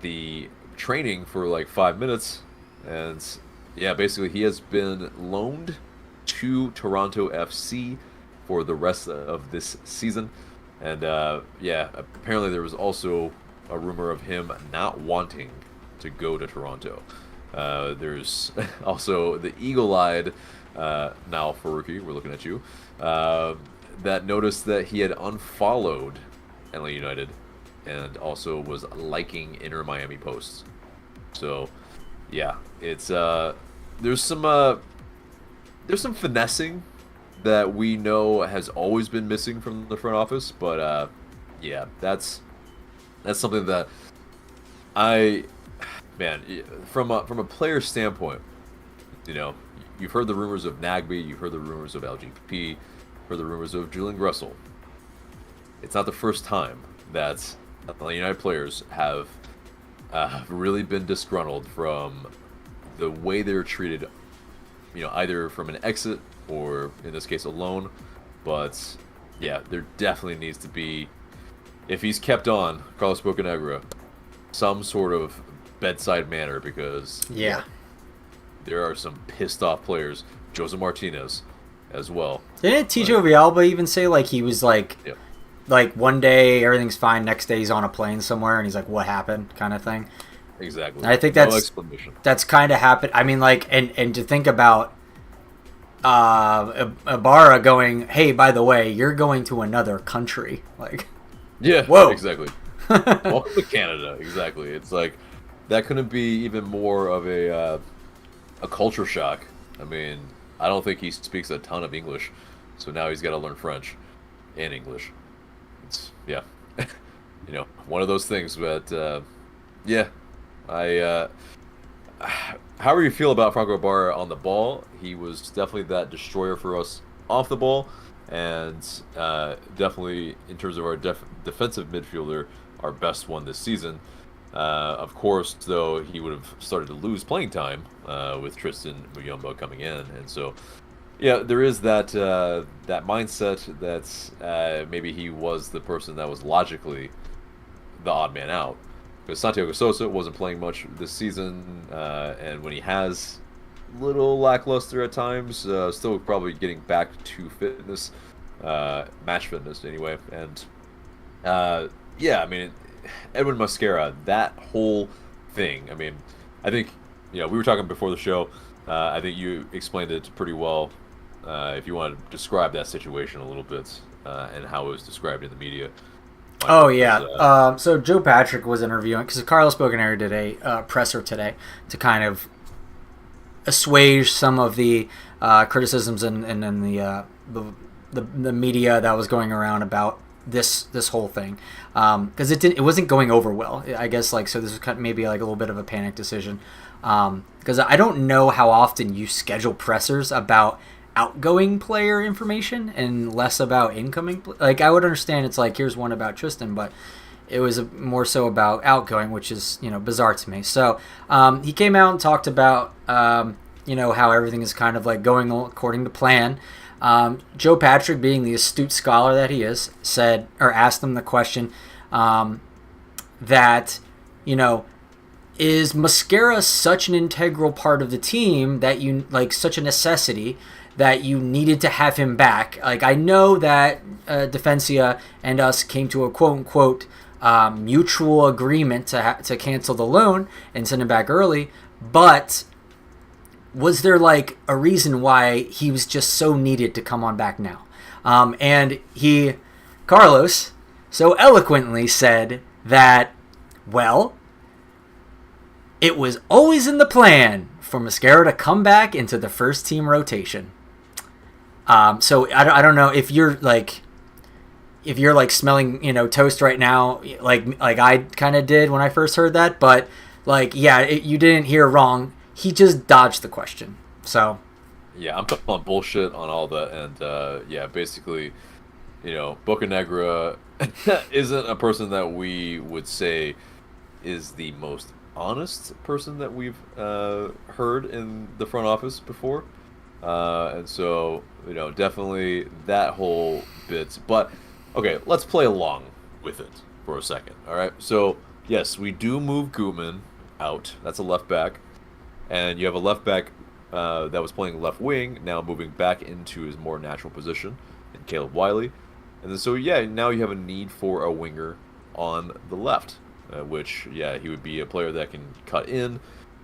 the training for like 5 minutes, and basically he has been loaned to Toronto FC for the rest of this season, and apparently there was also a rumor of him not wanting to go to Toronto. There's also the eagle-eyed now Faruqi, we're looking at you, that noticed that he had unfollowed LA United and also was liking Inter Miami posts. So, yeah, it's there's some finessing that we know has always been missing from the front office, but yeah, that's something that I, man, from a player standpoint, you know, you've heard the rumors of Nagby, you've heard the rumors of LGP, heard the rumors of Julian Gressel. It's not the first time that Atlanta United players have really been disgruntled from the way they're treated, you know, either from an exit or, in this case, a loan. But, yeah, there definitely needs to be, if he's kept on, Carlos Bocanegra, some sort of bedside manner, because Yeah. there are some pissed off players. Jose Martinez as well. Didn't Tijo Villalba even say like he was like Yeah. like one day everything's fine, next day he's on a plane somewhere and he's like, what happened, kind of thing. Exactly. I think No that's explanation. that's kind of happened. I mean, like, and to think about Ibarra going, hey, by the way, you're going to another country, like, Yeah, whoa. exactly. Welcome to Canada, exactly. It's like, that couldn't be even more of a culture shock. I mean, I don't think he speaks a ton of English, so now he's got to learn French and English. It's, yeah, you know, one of those things. But yeah, however you feel about Franco Ibarra on the ball, he was definitely that destroyer for us off the ball, and definitely in terms of our defensive midfielder, our best one this season. Of course, though, he would have started to lose playing time with Tristan Muyumba coming in, and so yeah, there is that that mindset that maybe he was the person that was logically the odd man out, because Santiago Sosa wasn't playing much this season, and when he has, little lackluster at times, still probably getting back to fitness, match fitness anyway, and yeah, I mean, Edwin Mosquera, that whole thing. I mean, I think, you know, we were talking before the show. I think you explained it pretty well. If you want to describe that situation a little bit and how it was described in the media. Oh, yeah. So Joe Patrick was interviewing, because Carlos Bocanegra did a presser today to kind of assuage some of the criticisms and the media that was going around about this whole thing, because it wasn't going over well, I guess. Like, so this was kind of maybe like a little bit of a panic decision, because I don't know how often you schedule pressers about outgoing player information and less about incoming. Like, I would understand it's like, here's one about Tristan, but it was more so about outgoing, which is, you know, bizarre to me. So he came out and talked about you know, how everything is kind of like going according to plan. Joe Patrick, being the astute scholar that he is, said, or asked him the question that, you know, is Mosquera such an integral part of the team that you, like, such a necessity that you needed to have him back? Like, I know that Defensia and us came to a quote-unquote mutual agreement to cancel the loan and send him back early, but was there like a reason why he was just so needed to come on back now? And Carlos, so eloquently said that, well, it was always in the plan for Mosquera to come back into the first team rotation. So I don't know if you're like smelling, you know, toast right now, like I kind of did when I first heard that, but like, yeah, you didn't hear wrong. He just dodged the question. So yeah, I'm calling bullshit on all that, and yeah, basically, you know, Bocanegra isn't a person that we would say is the most honest person that we've heard in the front office before, and so, you know, definitely that whole bit. But okay, let's play along with it for a second. All right, so yes, we do move Gutman out. That's a left back. And you have a left back that was playing left wing, now moving back into his more natural position, in Caleb Wiley. And then, so, yeah, now you have a need for a winger on the left, which, yeah, he would be a player that can cut in,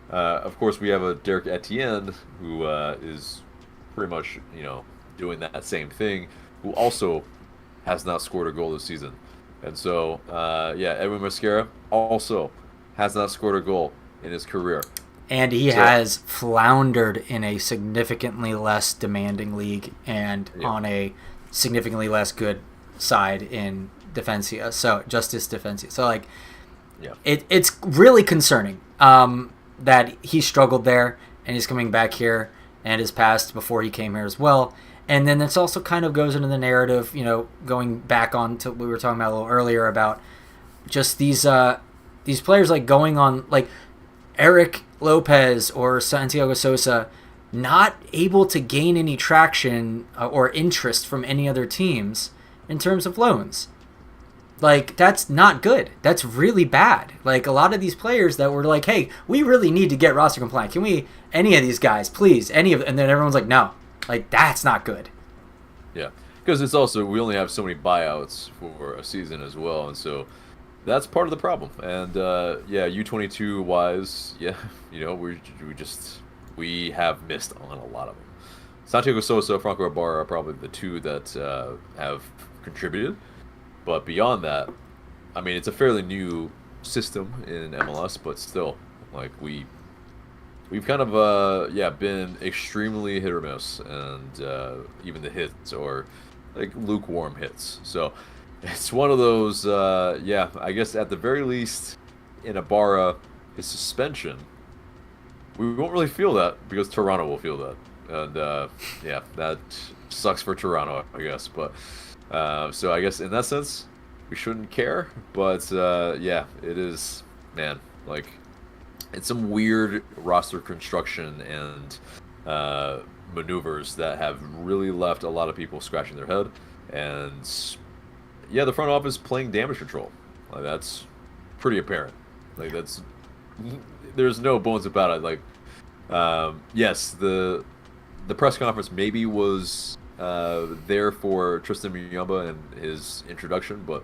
Of course, we have a Derek Etienne who is pretty much, doing that same thing, who also has not scored a goal this season. And so, yeah, Edwin Mosquera also has not scored a goal in his career. And he So, has floundered in a significantly less demanding league and yeah, on a significantly less good side in Defensia. So, Justice Defensia. So, like, yeah, it's really concerning that he struggled there and he's coming back here and his past before he came here as well. And then this also kind of goes into the narrative, going back on to what we were talking about a little earlier about just these players like going on, like Eric Lopez or Santiago Sosa, not able to gain any traction or interest from any other teams in terms of loans. Like, that's not good. That's really bad. Like, a lot of these players that were like, hey, we really need to get roster compliant. Can we, any of these guys, please, any of, and then everyone's like, no. Like, that's not good. yeah. Because it's also, we only have so many buyouts for a season as well. And so that's part of the problem. And, yeah, U22 wise, yeah, we have missed on a lot of them. Santiago Sosa, Franco Ibarra are probably the two that have contributed. But beyond that, I mean, it's a fairly new system in MLS, but still, like we've kind of yeah, been extremely hit or miss, and even the hits or like lukewarm hits. So it's one of those yeah, I guess at the very least in Ibarra, his suspension, we won't really feel that because Toronto will feel that. And yeah, that sucks for Toronto, I guess, but so I guess in that sense, we shouldn't care. But yeah, it is, man. Like, it's some weird roster construction and maneuvers that have really left a lot of people scratching their head. And yeah, the front office playing damage control. Like, that's pretty apparent. Like, there's no bones about it. Like, yes, the press conference maybe was there for Tristan Muyumba and his introduction, but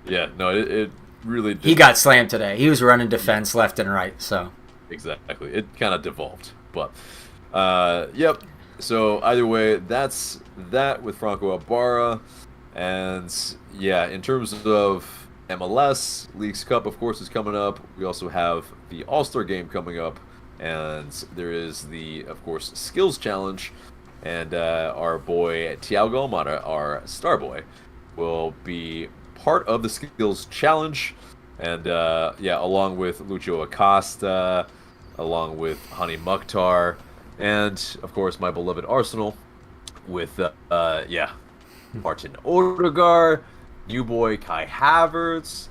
yeah, no, it really did. He got slammed today. He was running defense left and right, so. Exactly. It kind of devolved, but yep. So either way, that's that with Franco Ibarra. And yeah, in terms of MLS, Leagues Cup, of course, is coming up. We also have the All-Star Game coming up. And there is the, of course, Skills Challenge. And our boy, Thiago Almada, our star boy, will be part of the Skills Challenge. And yeah, along with Lucho Acosta, along with Hani Mukhtar, and of course my beloved Arsenal with yeah, Martin Odegaard, new boy Kai Havertz,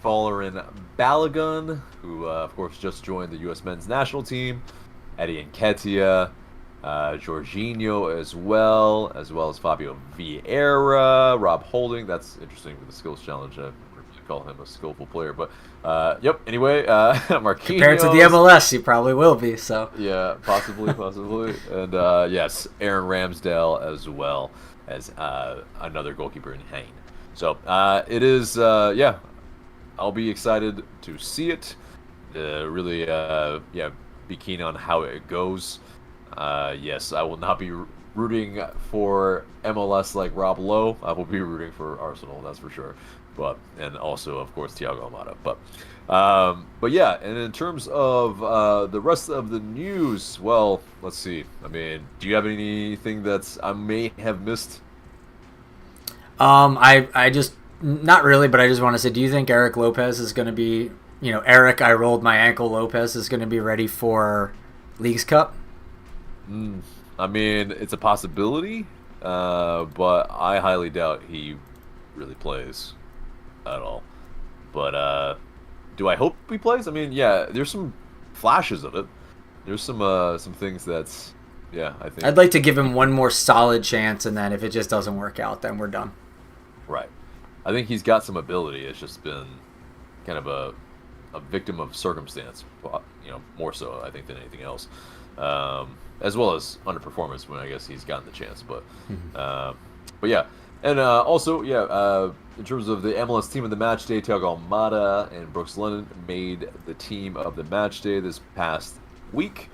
Folarin Balogun, who of course just joined the U.S. men's national team, Eddie Nketiah, Jorginho as well as Fabio Vieira, Rob Holding. That's interesting with the Skills Challenge. I call him a skillful player, but yep. Anyway, Marquinhos. Compared to the MLS, he probably will be. So yeah, possibly, and yes, Aaron Ramsdale as well as another goalkeeper in Hain. So it is, yeah. I'll be excited to see it. Really, yeah, be keen on how it goes. Yes, I will not be rooting for MLS like Rob Lowe. I will be rooting for Arsenal, that's for sure. And also, of course, Thiago Almada. But yeah, and in terms of the rest of the news, well, let's see. I mean, do you have anything that I may have missed? I just, not really, but I just want to say, do you think Eric Lopez is going to be, Eric, I rolled my ankle Lopez is going to be ready for Leagues Cup? I mean, it's a possibility, but I highly doubt he really plays at all. But do I hope he plays? I mean, yeah, there's some flashes of it. There's some things that's, yeah, I think I'd like to give him one more solid chance, and then if it just doesn't work out, then we're done. right. I think he's got some ability. It's just been kind of a victim of circumstance, more so I think than anything else. As well as underperformance when I guess he's gotten the chance, but yeah. And also, in terms of the MLS team of the match day, Thiago Almada and Brooks Lennon made the team of the match day this past week.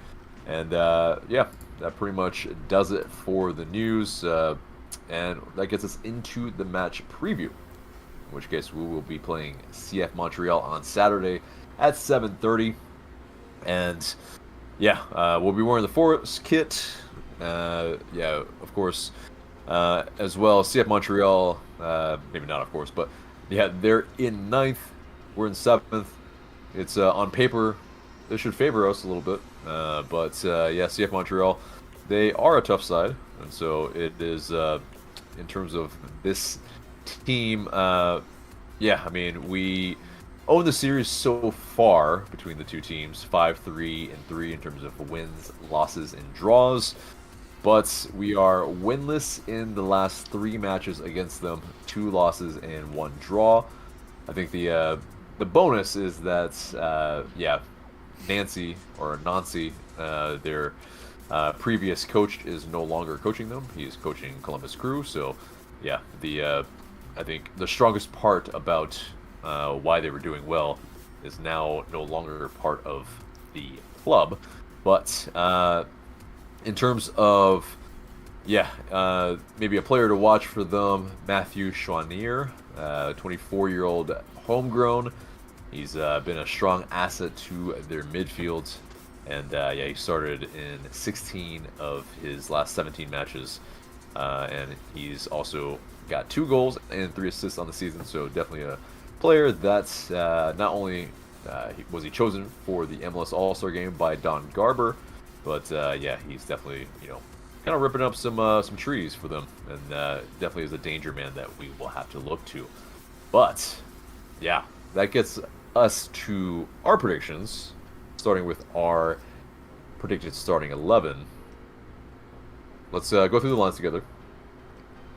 And that pretty much does it for the news. And that gets us into the match preview, in which case we will be playing CF Montreal on Saturday at 7:30. And we'll be wearing the Forest kit. Of course. As well, CF Montreal, maybe not, of course, but they're in 9th. We're in 7th. It's on paper, they should favor us a little bit, but CF Montreal, they are a tough side, and so it is. In terms of this team, I mean, we own the series so far between the two teams, 5-3-3 in terms of wins, losses, and draws. But we are winless in the last 3 matches against them, 2 losses and 1 draw. I think the bonus is that Nancy, their previous coach, is no longer coaching them. He is coaching Columbus Crew. So I think the strongest part about why they were doing well is now no longer part of the club. But in terms of, maybe a player to watch for them, Matthew Chouanier, 24-year-old homegrown. He's been a strong asset to their midfield. And, he started in 16 of his last 17 matches. And he's also got 2 goals and 3 assists on the season. So definitely a player that's not only was he chosen for the MLS All-Star game by Don Garber, but he's definitely kind of ripping up some trees for them, and definitely is a danger man that we will have to look to. But that gets us to our predictions, starting with our predicted starting 11. Let's go through the lines together.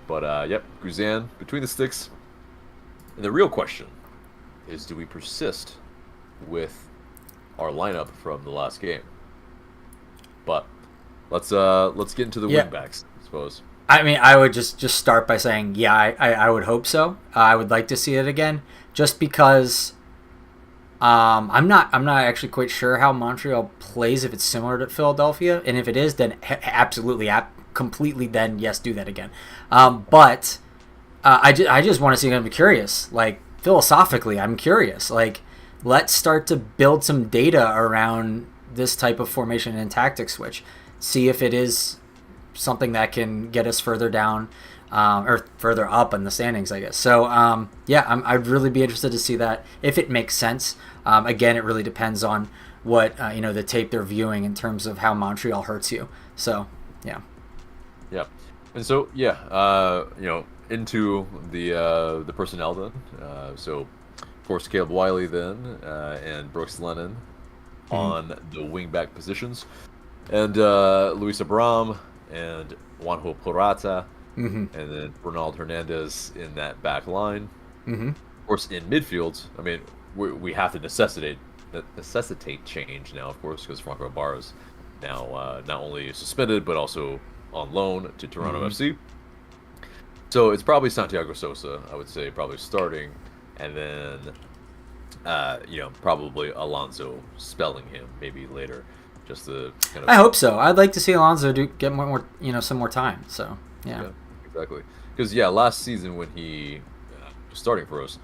But Guzan between the sticks. And the real question is, do we persist with our lineup from the last game? But let's get into the wingbacks, I suppose. I mean, I would just start by saying, I would hope so. I would like to see it again, just because I'm not actually quite sure how Montreal plays, if it's similar to Philadelphia, and if it is, then absolutely, completely, then yes, do that again. But I just want to see. I'm curious, like philosophically, I'm curious. Like, let's start to build some data around this type of formation and tactic switch. See if it is something that can get us further down or further up in the standings, I guess. So, I'd really be interested to see that, if it makes sense. Again, it really depends on what, the tape they're viewing in terms of how Montreal hurts you. So, yeah. Yeah. And so, into the personnel then. So, of course, Caleb Wiley then and Brooks Lennon on the wingback positions. And Luis Abram and Juanjo Plurata, and then Ronald Hernandez in that back line. Of course, in midfield, I mean, we have to necessitate change now, of course, because Franco Ibarra is now not only suspended but also on loan to Toronto FC. So it's probably Santiago Sosa, I would say, probably starting, and then probably Alonso spelling him maybe later. Just to kind of, I hope so. I'd like to see Alonso get more, some more time. So yeah exactly. Because last season when he was starting for us,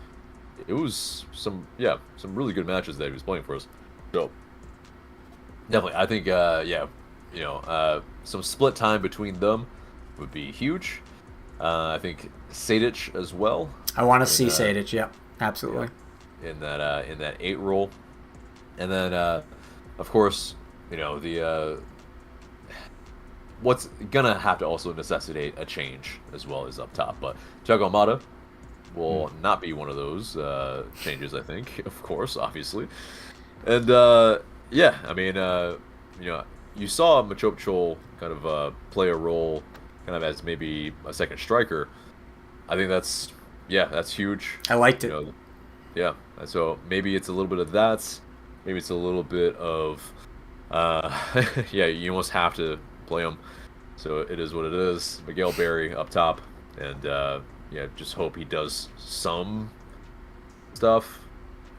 it was some really good matches that he was playing for us. So definitely, I think some split time between them would be huge. I think Sejdic as well. I want to see Sejdic. Yep, absolutely. In that 8 role, and then of course, what's gonna have to also necessitate a change as well as up top. But Thiago Almada will not be one of those changes, I think, of course, obviously. And I mean, you saw Machop Chol kind of play a role kind of as maybe a second striker. I think that's huge. I liked it. So maybe it's a little bit of that. Maybe it's a little bit of you almost have to play him. So it is what it is. Miguel Berry up top, and yeah, just hope he does some stuff,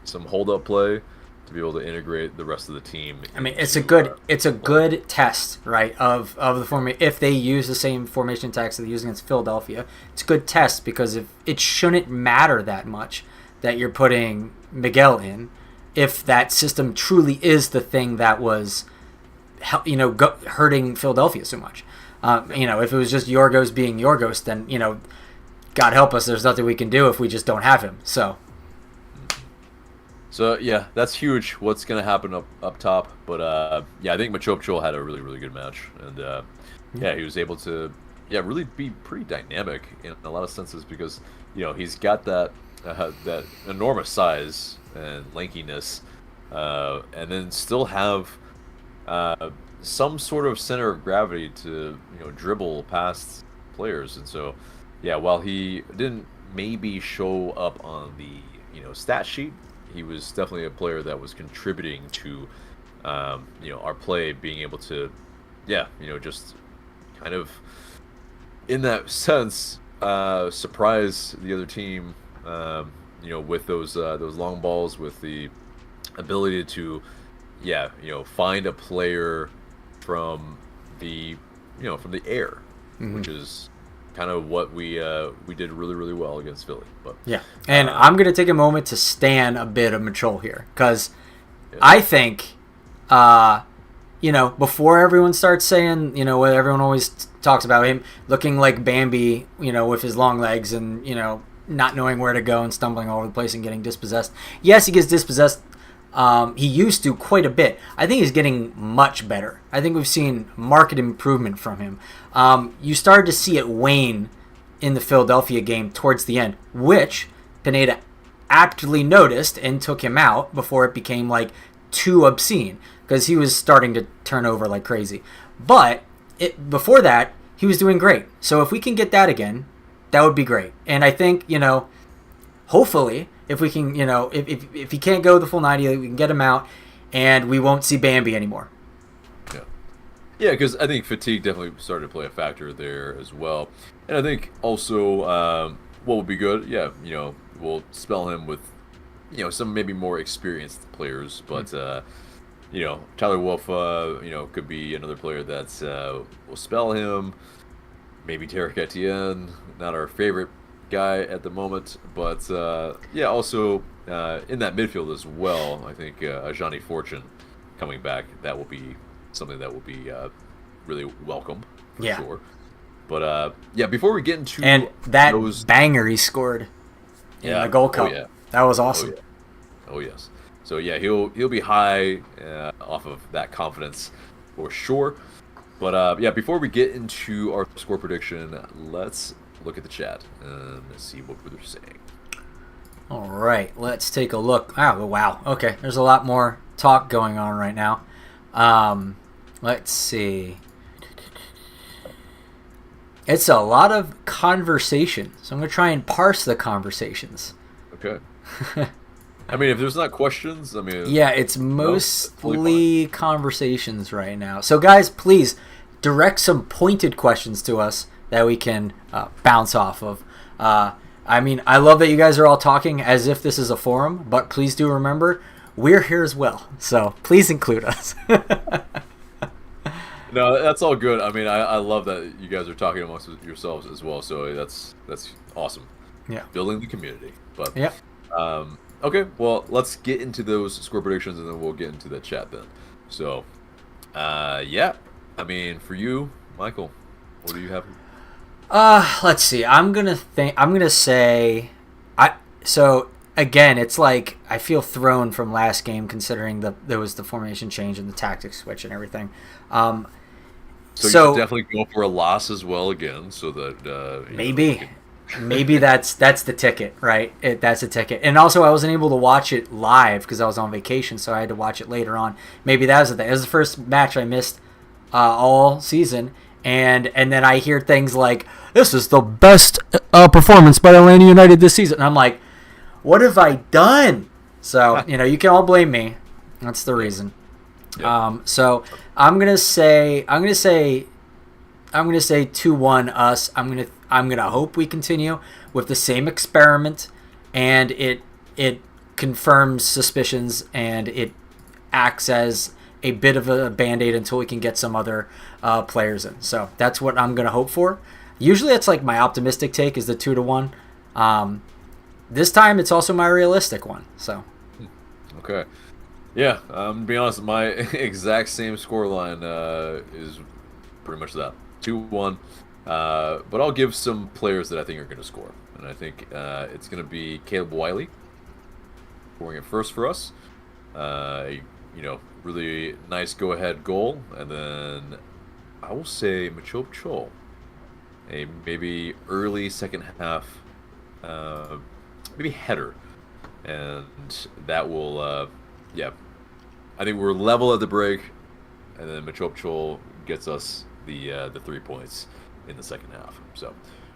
some hold up play to be able to integrate the rest of the team. I mean, it's a good test, right, of the formation. If they use the same formation tactics that they use against Philadelphia, it's a good test because if it shouldn't matter that much that you're putting Miguel in, if that system truly is the thing that was, hurting Philadelphia so much. If it was just Yorgos being Yorgos, then God help us, there's nothing we can do if we just don't have him. So yeah, that's huge. What's gonna happen up top? But yeah, I think Machopchol had a really really good match, and yeah, he was able to really be pretty dynamic in a lot of senses because he's got that enormous size and lankiness, and then still have some sort of center of gravity to dribble past players, and so yeah, while he didn't maybe show up on the stat sheet, he was definitely a player that was contributing to our play, being able to just kind of in that sense surprise the other team with those long balls, with the ability to find a player from the air, which is kind of what we did really really well against Philly. But yeah, and I'm gonna take a moment to stan a bit of Mitchell here because I think before everyone starts saying what everyone always talks about him looking like Bambi with his long legs and not knowing where to go and stumbling all over the place and getting dispossessed. Yes, he gets dispossessed. He used to quite a bit. I think he's getting much better. I think we've seen marked improvement from him. You started to see it wane in the Philadelphia game towards the end, which Pineda aptly noticed and took him out before it became like too obscene because he was starting to turn over like crazy. But before that, he was doing great. So if we can get that again, that would be great. And I think, hopefully, if we can, if he can't go the full 90, we can get him out and we won't see Bambi anymore. Yeah, because I think fatigue definitely started to play a factor there as well. And I think also what would be good, we'll spell him with, some maybe more experienced players. But, Tyler Wolff, could be another player that will spell him. Maybe Tarek Etienne, not our favorite guy at the moment, but also in that midfield as well. I think Johnny Fortune coming back, that will be something that will be really welcome for sure. But before we get into that banger he scored in the Gold Cup, that was awesome. Oh yes. So yeah, he'll be high off of that confidence for sure. But before we get into our score prediction, let's look at the chat and see what they're saying. All right, let's take a look. Oh, wow. Okay, there's a lot more talk going on right now. Let's see. It's a lot of conversation, so I'm going to try and parse the conversations. Okay. I mean, if there's not questions, yeah, it's mostly conversations right now. So, guys, please direct some pointed questions to us that we can bounce off of. I love that you guys are all talking as if this is a forum, but please do remember, we're here as well. So, please include us. No, that's all good. I love that you guys are talking amongst yourselves as well. So, that's awesome. Yeah. Building the community. But yeah. Okay, well, let's get into those score predictions, and then we'll get into the chat then. So, for you, Michael, what do you have? Let's see. I'm gonna say, so again, it's like I feel thrown from last game considering there was the formation change and the tactics switch and everything. So you should definitely go for a loss as well again, so that maybe. Maybe that's the ticket, right? That's the ticket. And also, I wasn't able to watch it live because I was on vacation, so I had to watch it later on. Maybe that was the thing. It was the first match I missed all season, and then I hear things like, "This is the best performance by Atlanta United this season." And I'm like, "What have I done?" So you can all blame me. That's the reason. Yeah. So I'm gonna say I'm gonna say 2-1 us. I'm gonna hope we continue with the same experiment, and it confirms suspicions and it acts as a bit of a band-aid until we can get some other players in. So that's what I'm gonna hope for. Usually, it's like my optimistic take is the 2-1. This time, it's also my realistic one. So. Okay. Yeah, to be honest, my exact same scoreline is pretty much that. 2-1. But I'll give some players that I think are going to score. And I think it's going to be Caleb Wiley scoring it first for us. Really nice go-ahead goal. And then I will say Machop Chol. A maybe early second half, maybe header. And that will, I think we're level at the break. And then Machop Chol gets us the 3 points in the second half. So,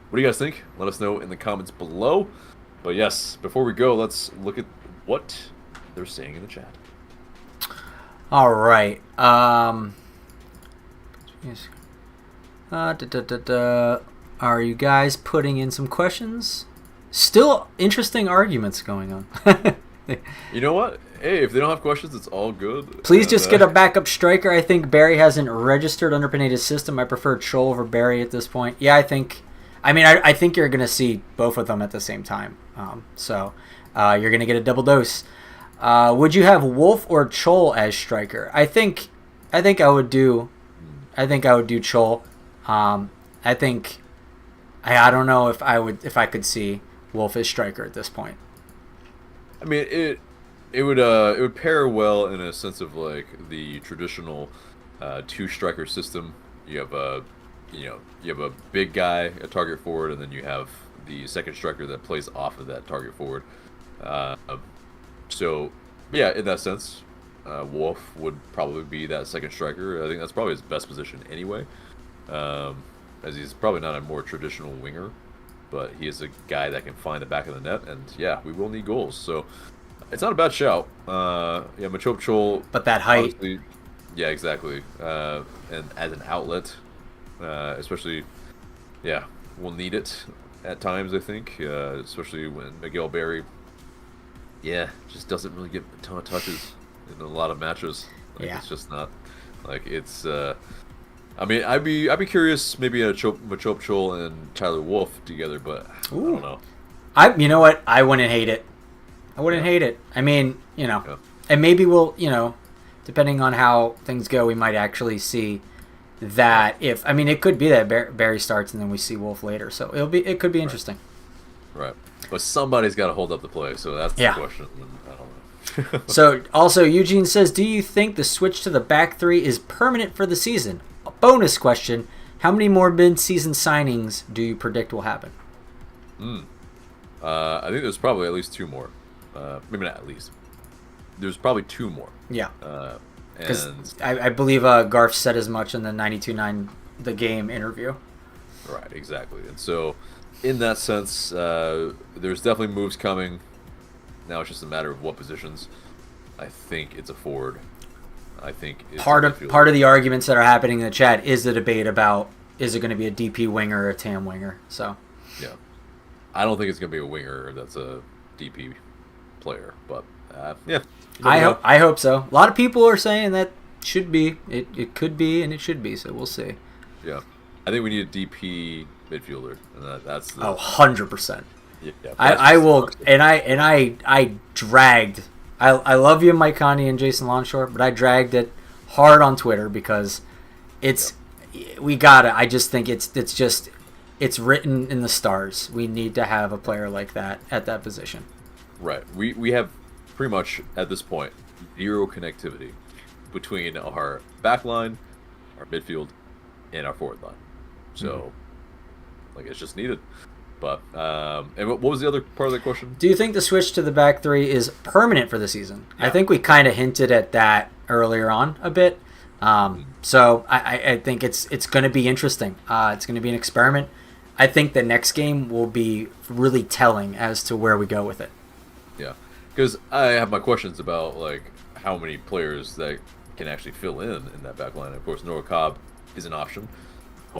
what do you guys think? Let us know in the comments below. But yes, before we go, let's look at what they're saying in the chat. All right. Are you guys putting in some questions? Still interesting arguments going on. You know what? Hey, if they don't have questions, it's all good. Please just get a backup striker. I think Barry hasn't registered under Pineda's system. I prefer Chol over Barry at this point. Yeah, I think you're going to see both of them at the same time. So you're going to get a double dose. Would you have Wolf or Chol as striker? I think I would do Chol. I don't know if I could see Wolf as striker at this point. I mean, it would pair well in a sense of like the traditional two striker system. You have a big guy, a target forward, and then you have the second striker that plays off of that target forward. So yeah, in that sense, Wolf would probably be that second striker. I think that's probably his best position anyway, as he's probably not a more traditional winger, but he is a guy that can find the back of the net, and yeah, we will need goals. So it's not a bad shout. Machop Chol, but that height, yeah, exactly, and as an outlet, especially, yeah, we'll need it at times. I think, especially when Miguel Barry, just doesn't really get a ton of touches in a lot of matches. It's just not like it's. I mean, I'd be curious maybe a Machop Chol and Tyler Wolf together, but I don't know. You know what? I wouldn't hate it. Hate it. I mean, and maybe we'll, depending on how things go, we might actually see that it could be that Barry starts and then we see Wolf later. So it could be interesting. Right. But somebody's got to hold up the play, so that's the question. I don't know. So also Eugene says, do you think the switch to the back three is permanent for the season? A bonus question: how many more mid-season signings do you predict will happen? I think there's probably at least two more. Maybe not at least. There's probably two more. Yeah. Because I believe Garf said as much in the 92.9 The Game interview. Right, exactly. And so, in that sense, there's definitely moves coming. Now it's just a matter of what positions. I think it's a forward. I think it's part of the arguments that are happening in the chat is the debate about, is it going to be a DP winger or a TAM winger? So. Yeah. I don't think it's going to be a winger that's a DP player, but yeah. I hope so. A lot of people are saying that should be. It could be and it should be, so we'll see. Yeah. I think we need a DP midfielder, and that's the 100%. Yeah, I will, and I dragged. I love you, Mike Connie and Jason Longshore, but I dragged it hard on Twitter because we gotta. I just think it's written in the stars. We need to have a player like that at that position. Right. We have pretty much at this point zero connectivity between our back line, our midfield, and our forward line. So, it's just needed. But and what was the other part of the question? Do you think the switch to the back three is permanent for the season? Yeah. I think we kind of hinted at that earlier on a bit. So I think it's going to be interesting. It's going to be an experiment. I think the next game will be really telling as to where we go with it. Yeah, because I have my questions about how many players that can actually fill in that back line. Of course, Noah Cobb is an option.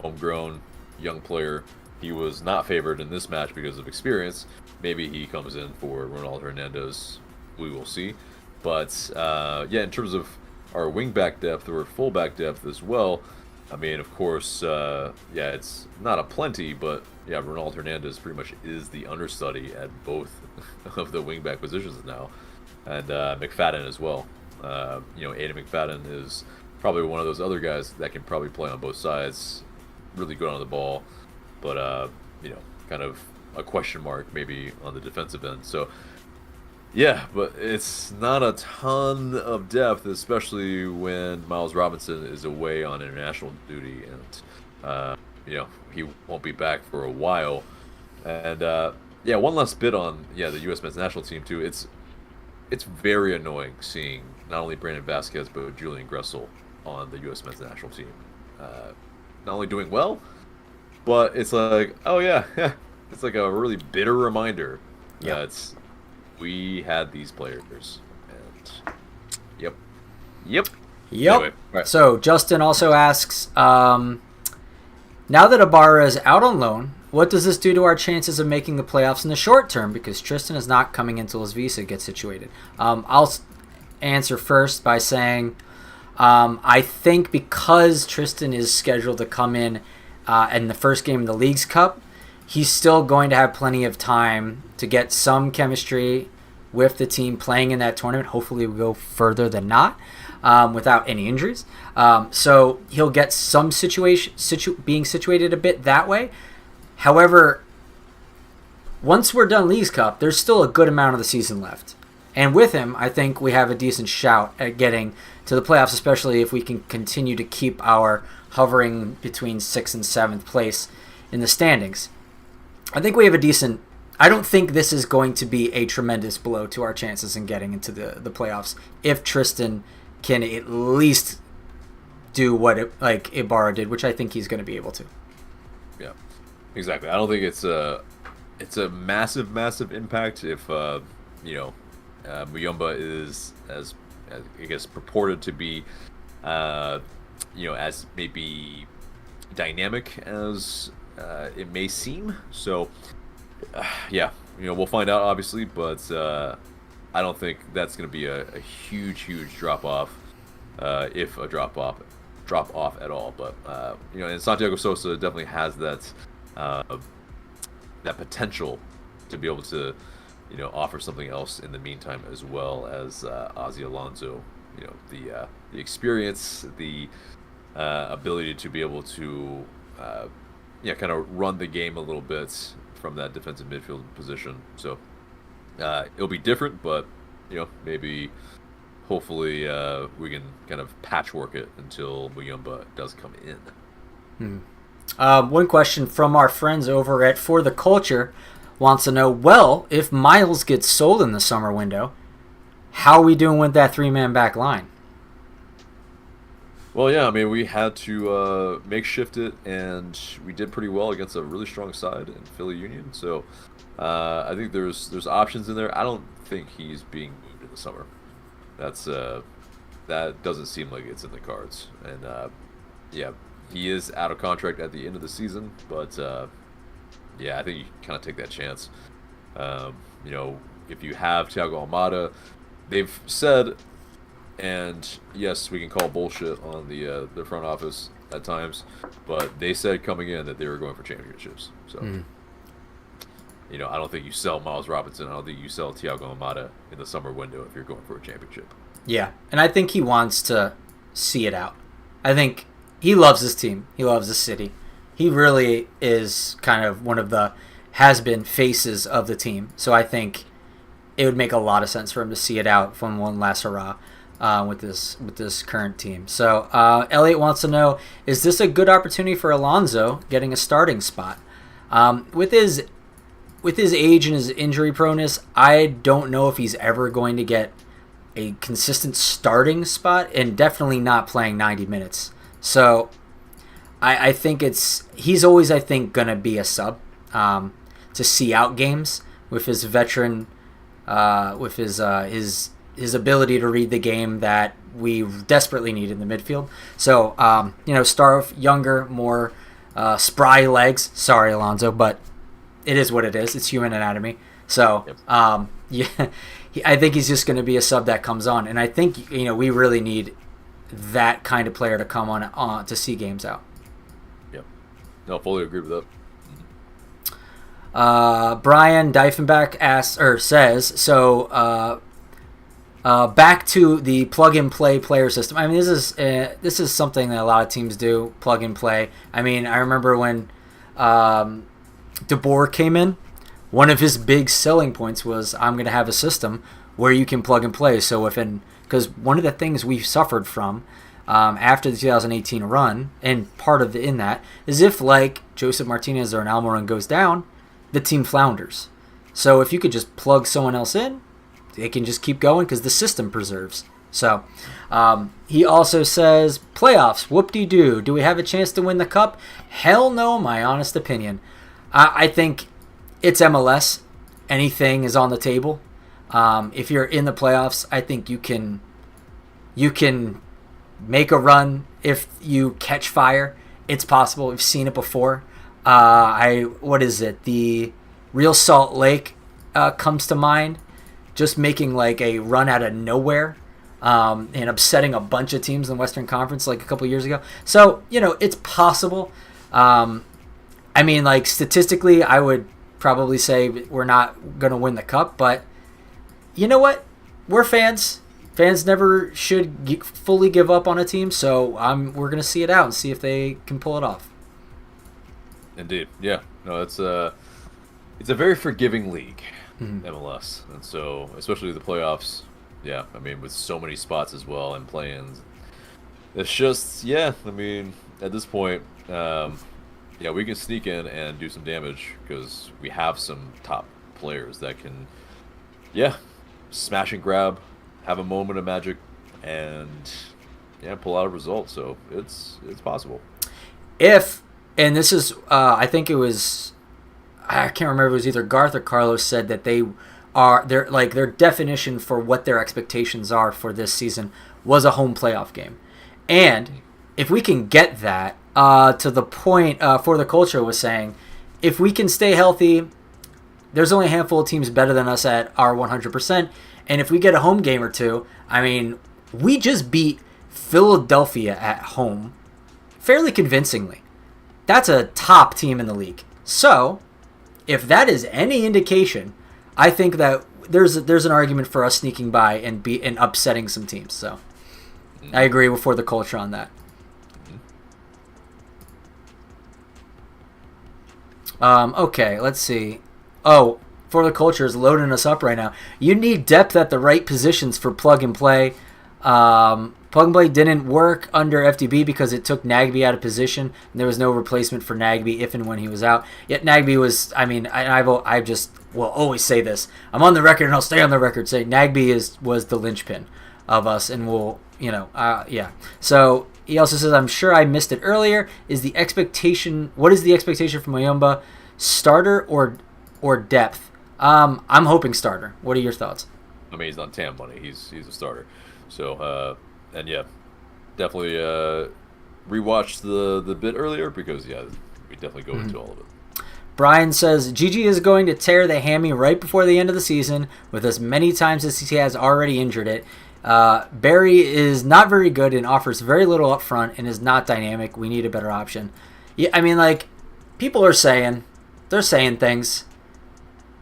homegrown young player. He was not favored in this match because of experience. Maybe he comes in for Ronald Hernandez. We will see. But yeah, in terms of our wingback depth or fullback depth as well, I mean, of course, yeah, it's not a plenty, but yeah, Ronald Hernandez pretty much is the understudy at both of the wingback positions now, and McFadden as well. Aiden McFadden is probably one of those other guys that can probably play on both sides, really good on the ball, but kind of a question mark maybe on the defensive end. So yeah, but it's not a ton of depth, especially when Miles Robinson is away on international duty, and he won't be back for a while. And yeah, one last bit on the U.S. men's national team too. It's very annoying seeing not only Brandon Vasquez but Julian Gressel on the U.S. men's national team. Not only doing well, but it's like, oh yeah, it's like a really bitter reminder that we had these players. And yep. Anyway, right. So Justin also asks, now that Ibarra is out on loan, what does this do to our chances of making the playoffs in the short term? Because Tristan is not coming until his visa gets situated. I'll answer first by saying I think because Tristan is scheduled to come in the first game of the Leagues Cup, he's still going to have plenty of time to get some chemistry with the team playing in that tournament. Hopefully we'll go further than not without any injuries. So he'll get some being situated a bit that way. However, once we're done Leagues Cup, there's still a good amount of the season left. And with him, I think we have a decent shout at getting to the playoffs, especially if we can continue to keep our hovering between 6th and 7th place in the standings. I think we have a decent... I don't think this is going to be a tremendous blow to our chances in getting into the playoffs if Tristan can at least do what Ibarra did, which I think he's going to be able to. Yeah, exactly. I don't think it's a massive impact if Muyumba is as I guess purported to be as maybe dynamic as it may seem. So we'll find out obviously, but I don't think that's going to be a huge drop off, if a drop off at all. But and Santiago Sosa definitely has that potential to be able to offer something else in the meantime, as well as Ozzy Alonso. The experience, the ability to be able to kind of run the game a little bit from that defensive midfield position. So it'll be different, but maybe hopefully we can kind of patchwork it until Muyumba does come in. One question from our friends over at For the Culture wants to know, well, if Miles gets sold in the summer window, how are we doing with that 3-man back line? Well, yeah, I mean, we had to makeshift it, and we did pretty well against a really strong side in Philly Union. So I think there's options in there. I don't think he's being moved in the summer. That doesn't seem like it's in the cards. And he is out of contract at the end of the season, but I think you can kind of take that chance. If you have Thiago Almada, they've said, and yes, we can call bullshit on the front office at times, but they said coming in that they were going for championships. So, I don't think you sell Miles Robinson. I don't think you sell Thiago Almada in the summer window if you're going for a championship. Yeah, and I think he wants to see it out. I think he loves his team. He loves the city. He really is kind of one of the has-been faces of the team. So I think it would make a lot of sense for him to see it out from one last hurrah with this current team. So Elliot wants to know, is this a good opportunity for Alonso getting a starting spot? With his age and his injury proneness, I don't know if he's ever going to get a consistent starting spot, and definitely not playing 90 minutes. So I think he's always, I think, going to be a sub to see out games with his veteran, with his ability to read the game that we desperately need in the midfield. So, start off younger, more spry legs. Sorry, Alonzo, but it is what it is. It's human anatomy. So, Yep. yeah, I think he's just going to be a sub that comes on, and I think we really need that kind of player to come on to see games out. Yep. No, fully agree with that. Brian Diefenbach says so. Back to the plug-and-play player system. I mean, this is something that a lot of teams do, plug and play. I mean, I remember when DeBoer came in, one of his big selling points was, I'm going to have a system where you can plug and play. So because one of the things we suffered from after the 2018 run, and part of in that, is if like Joseph Martinez or an Almiron goes down, the team flounders. So if you could just plug someone else in, they can just keep going because the system preserves. So he also says, playoffs, whoop-de-doo. Do we have a chance to win the cup? Hell no, my honest opinion. I think it's MLS. Anything is on the table. If you're in the playoffs, I think you can make a run if you catch fire. It's possible. We've seen it before. What is it? The Real Salt Lake comes to mind. Just making like a run out of nowhere and upsetting a bunch of teams in the Western Conference like a couple years ago. So, it's possible. I mean, like statistically, I would probably say we're not going to win the cup. But you know what? We're fans. Fans never should fully give up on a team. So we're going to see it out and see if they can pull it off. Indeed. Yeah. No, it's a very forgiving league. MLS, and so especially the playoffs, yeah, I mean with so many spots as well and play-ins, it's just I mean at this point, we can sneak in and do some damage because we have some top players that can smash and grab, have a moment of magic, and pull out a result. So it's possible. And this is I think it was, I can't remember, it was either Garth or Carlos said that their definition for what their expectations are for this season was a home playoff game. And if we can get that to the point For the Culture was saying, if we can stay healthy, there's only a handful of teams better than us at our 100%. And if we get a home game or two, I mean, we just beat Philadelphia at home fairly convincingly. That's a top team in the league. So if that is any indication, I think that there's an argument for us sneaking by and upsetting some teams. So I agree with For the Culture on that. Okay, let's see. Oh, For the Culture is loading us up right now. You need depth at the right positions for plug and play. Plug and play didn't work under FDB because it took Nagby out of position, and there was no replacement for Nagby if and when he was out. Yet Nagby was, I mean, I just will always say this. I'm on the record, and I'll stay on the record saying Nagby was the linchpin of us, and So he also says, I'm sure I missed it earlier. What is the expectation from Muyumba? Starter or depth? I'm hoping starter. What are your thoughts? I mean, he's on TAM money. He's a starter. So, and definitely rewatched the bit earlier because, we definitely go into all of it. Brian says, Gigi is going to tear the hammy right before the end of the season with as many times as he has already injured it. Barry is not very good and offers very little up front and is not dynamic. We need a better option. Yeah, I mean, like, people are saying things.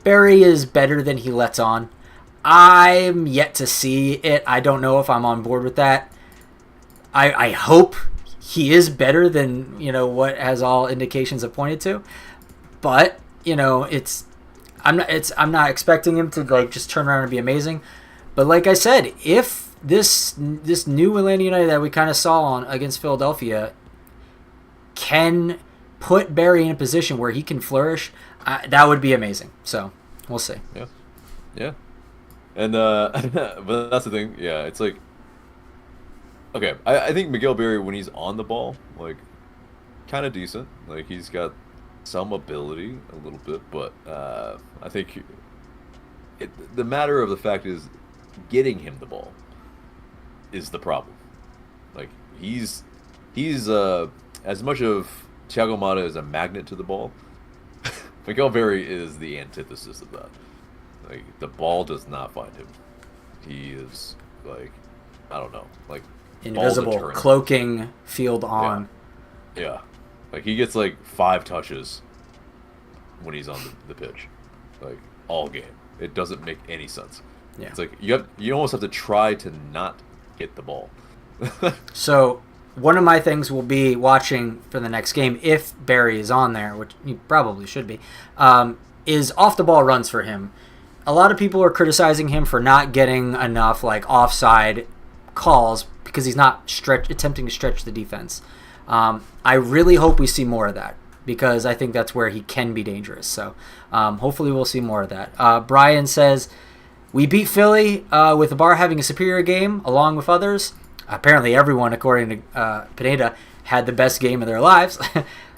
Barry is better than he lets on. I'm yet to see it. I don't know if I'm on board with that. I hope he is better than, what has all indications have pointed to. But, I'm not expecting him to just turn around and be amazing. But like I said, if this new Atlanta United that we kind of saw against Philadelphia can put Barry in a position where he can flourish, that would be amazing. So we'll see. Yeah. And but that's the thing. Yeah, it's like, okay, I think Miguel Berry, when he's on the ball, like, kind of decent. Like, he's got some ability a little bit, but I think the matter of the fact is getting him the ball is the problem. Like, he's as much of Thiago Motta is a magnet to the ball. Miguel Berry is the antithesis of that. Like, the ball does not find him. He is, like, I don't know, like, invisible, cloaking field on. Yeah. Like, he gets, like, 5 touches when he's on the pitch. Like, all game. It doesn't make any sense. Yeah. It's like, you almost have to try to not get the ball. So, one of my things will be watching for the next game, if Barry is on there, which he probably should be, is off-the-ball runs for him. A lot of people are criticizing him for not getting enough like offside calls because he's not attempting to stretch the defense. I really hope we see more of that because I think that's where he can be dangerous. So hopefully we'll see more of that. Brian says, we beat Philly with Ibarra having a superior game along with others. Apparently everyone, according to Pineda, had the best game of their lives.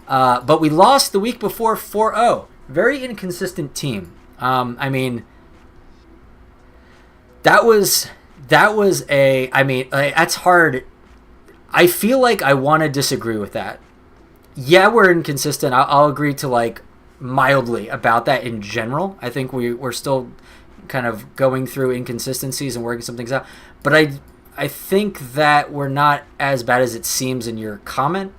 But we lost the week before 4-0. Very inconsistent team. I mean, that was that's hard. I feel like I want to disagree with that. Yeah, we're inconsistent. I'll agree to like mildly about that in general. I think we're still kind of going through inconsistencies and working some things out. But I think that we're not as bad as it seems in your comment.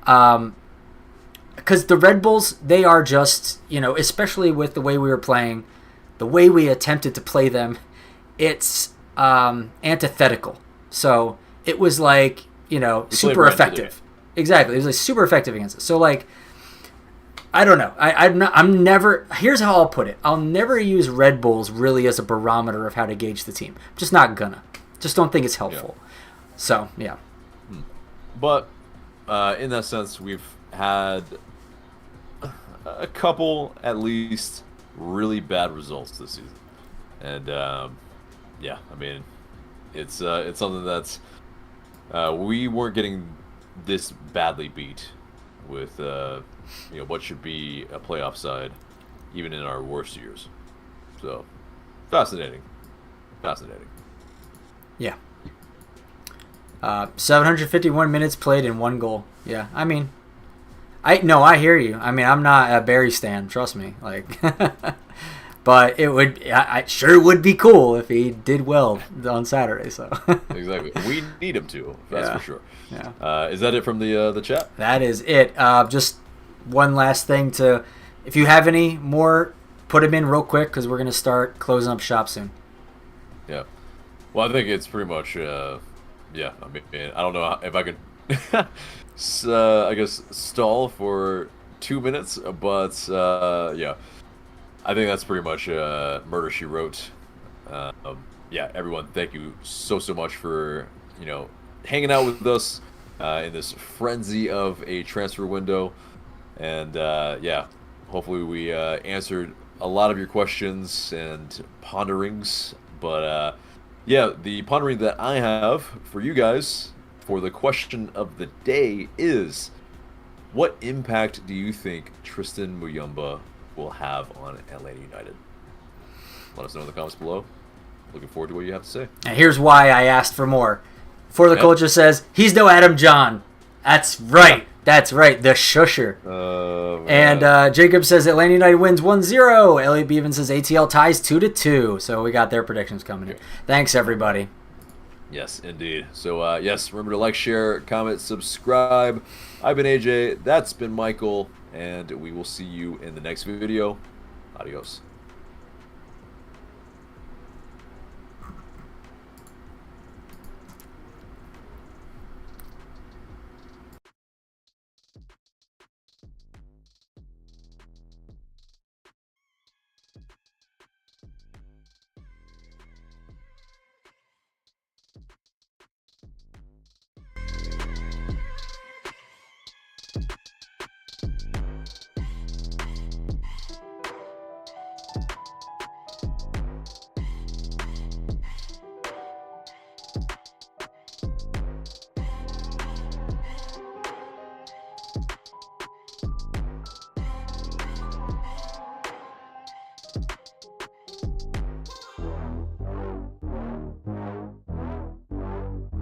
Because the Red Bulls, they are just, especially with the way we were playing, the way we attempted to play them, it's antithetical. So it was like, super effective. Exactly. It was like super effective against us. So like, I don't know. I'm never, here's how I'll put it. I'll never use Red Bulls really as a barometer of how to gauge the team. I'm just not gonna. Just don't think it's helpful. Yeah. So, yeah. But in that sense, we've had a couple, at least, really bad results this season. And, yeah, I mean, it's something that's... we weren't getting this badly beat with, what should be a playoff side, even in our worst years. So, fascinating. Fascinating. Yeah. 751 minutes played and 1 goal. Yeah, I mean, I hear you. I mean, I'm not a Barry stan, trust me. Like, but it sure would be cool if he did well on Saturday. So exactly, we need him to. That's for sure. Yeah. Is that it from the chat? That is it. Just one last thing if you have any more, put them in real quick because we're gonna start closing up shop soon. Yeah. Well, I think it's pretty much, I mean, I don't know if I could, I guess, stall for 2 minutes, but, yeah, I think that's pretty much Murder, She Wrote. Yeah, everyone, thank you so much for, hanging out with us in this frenzy of a transfer window. And, yeah, hopefully we answered a lot of your questions and ponderings, but, yeah, the pondering that I have for you guys for the question of the day is, what impact do you think Tristan Muyumba will have on Atlanta United? Let us know in the comments below. Looking forward to what you have to say. And here's why I asked for more. For the Culture says, he's no Adam John. That's right. That's right. The shusher. And Jacob says Atlanta United wins 1-0. Elliot Bevan says ATL ties 2-2. So we got their predictions coming in. Thanks, everybody. Yes, indeed. So, yes, remember to like, share, comment, subscribe. I've been AJ. That's been Michael. And we will see you in the next video. Adios.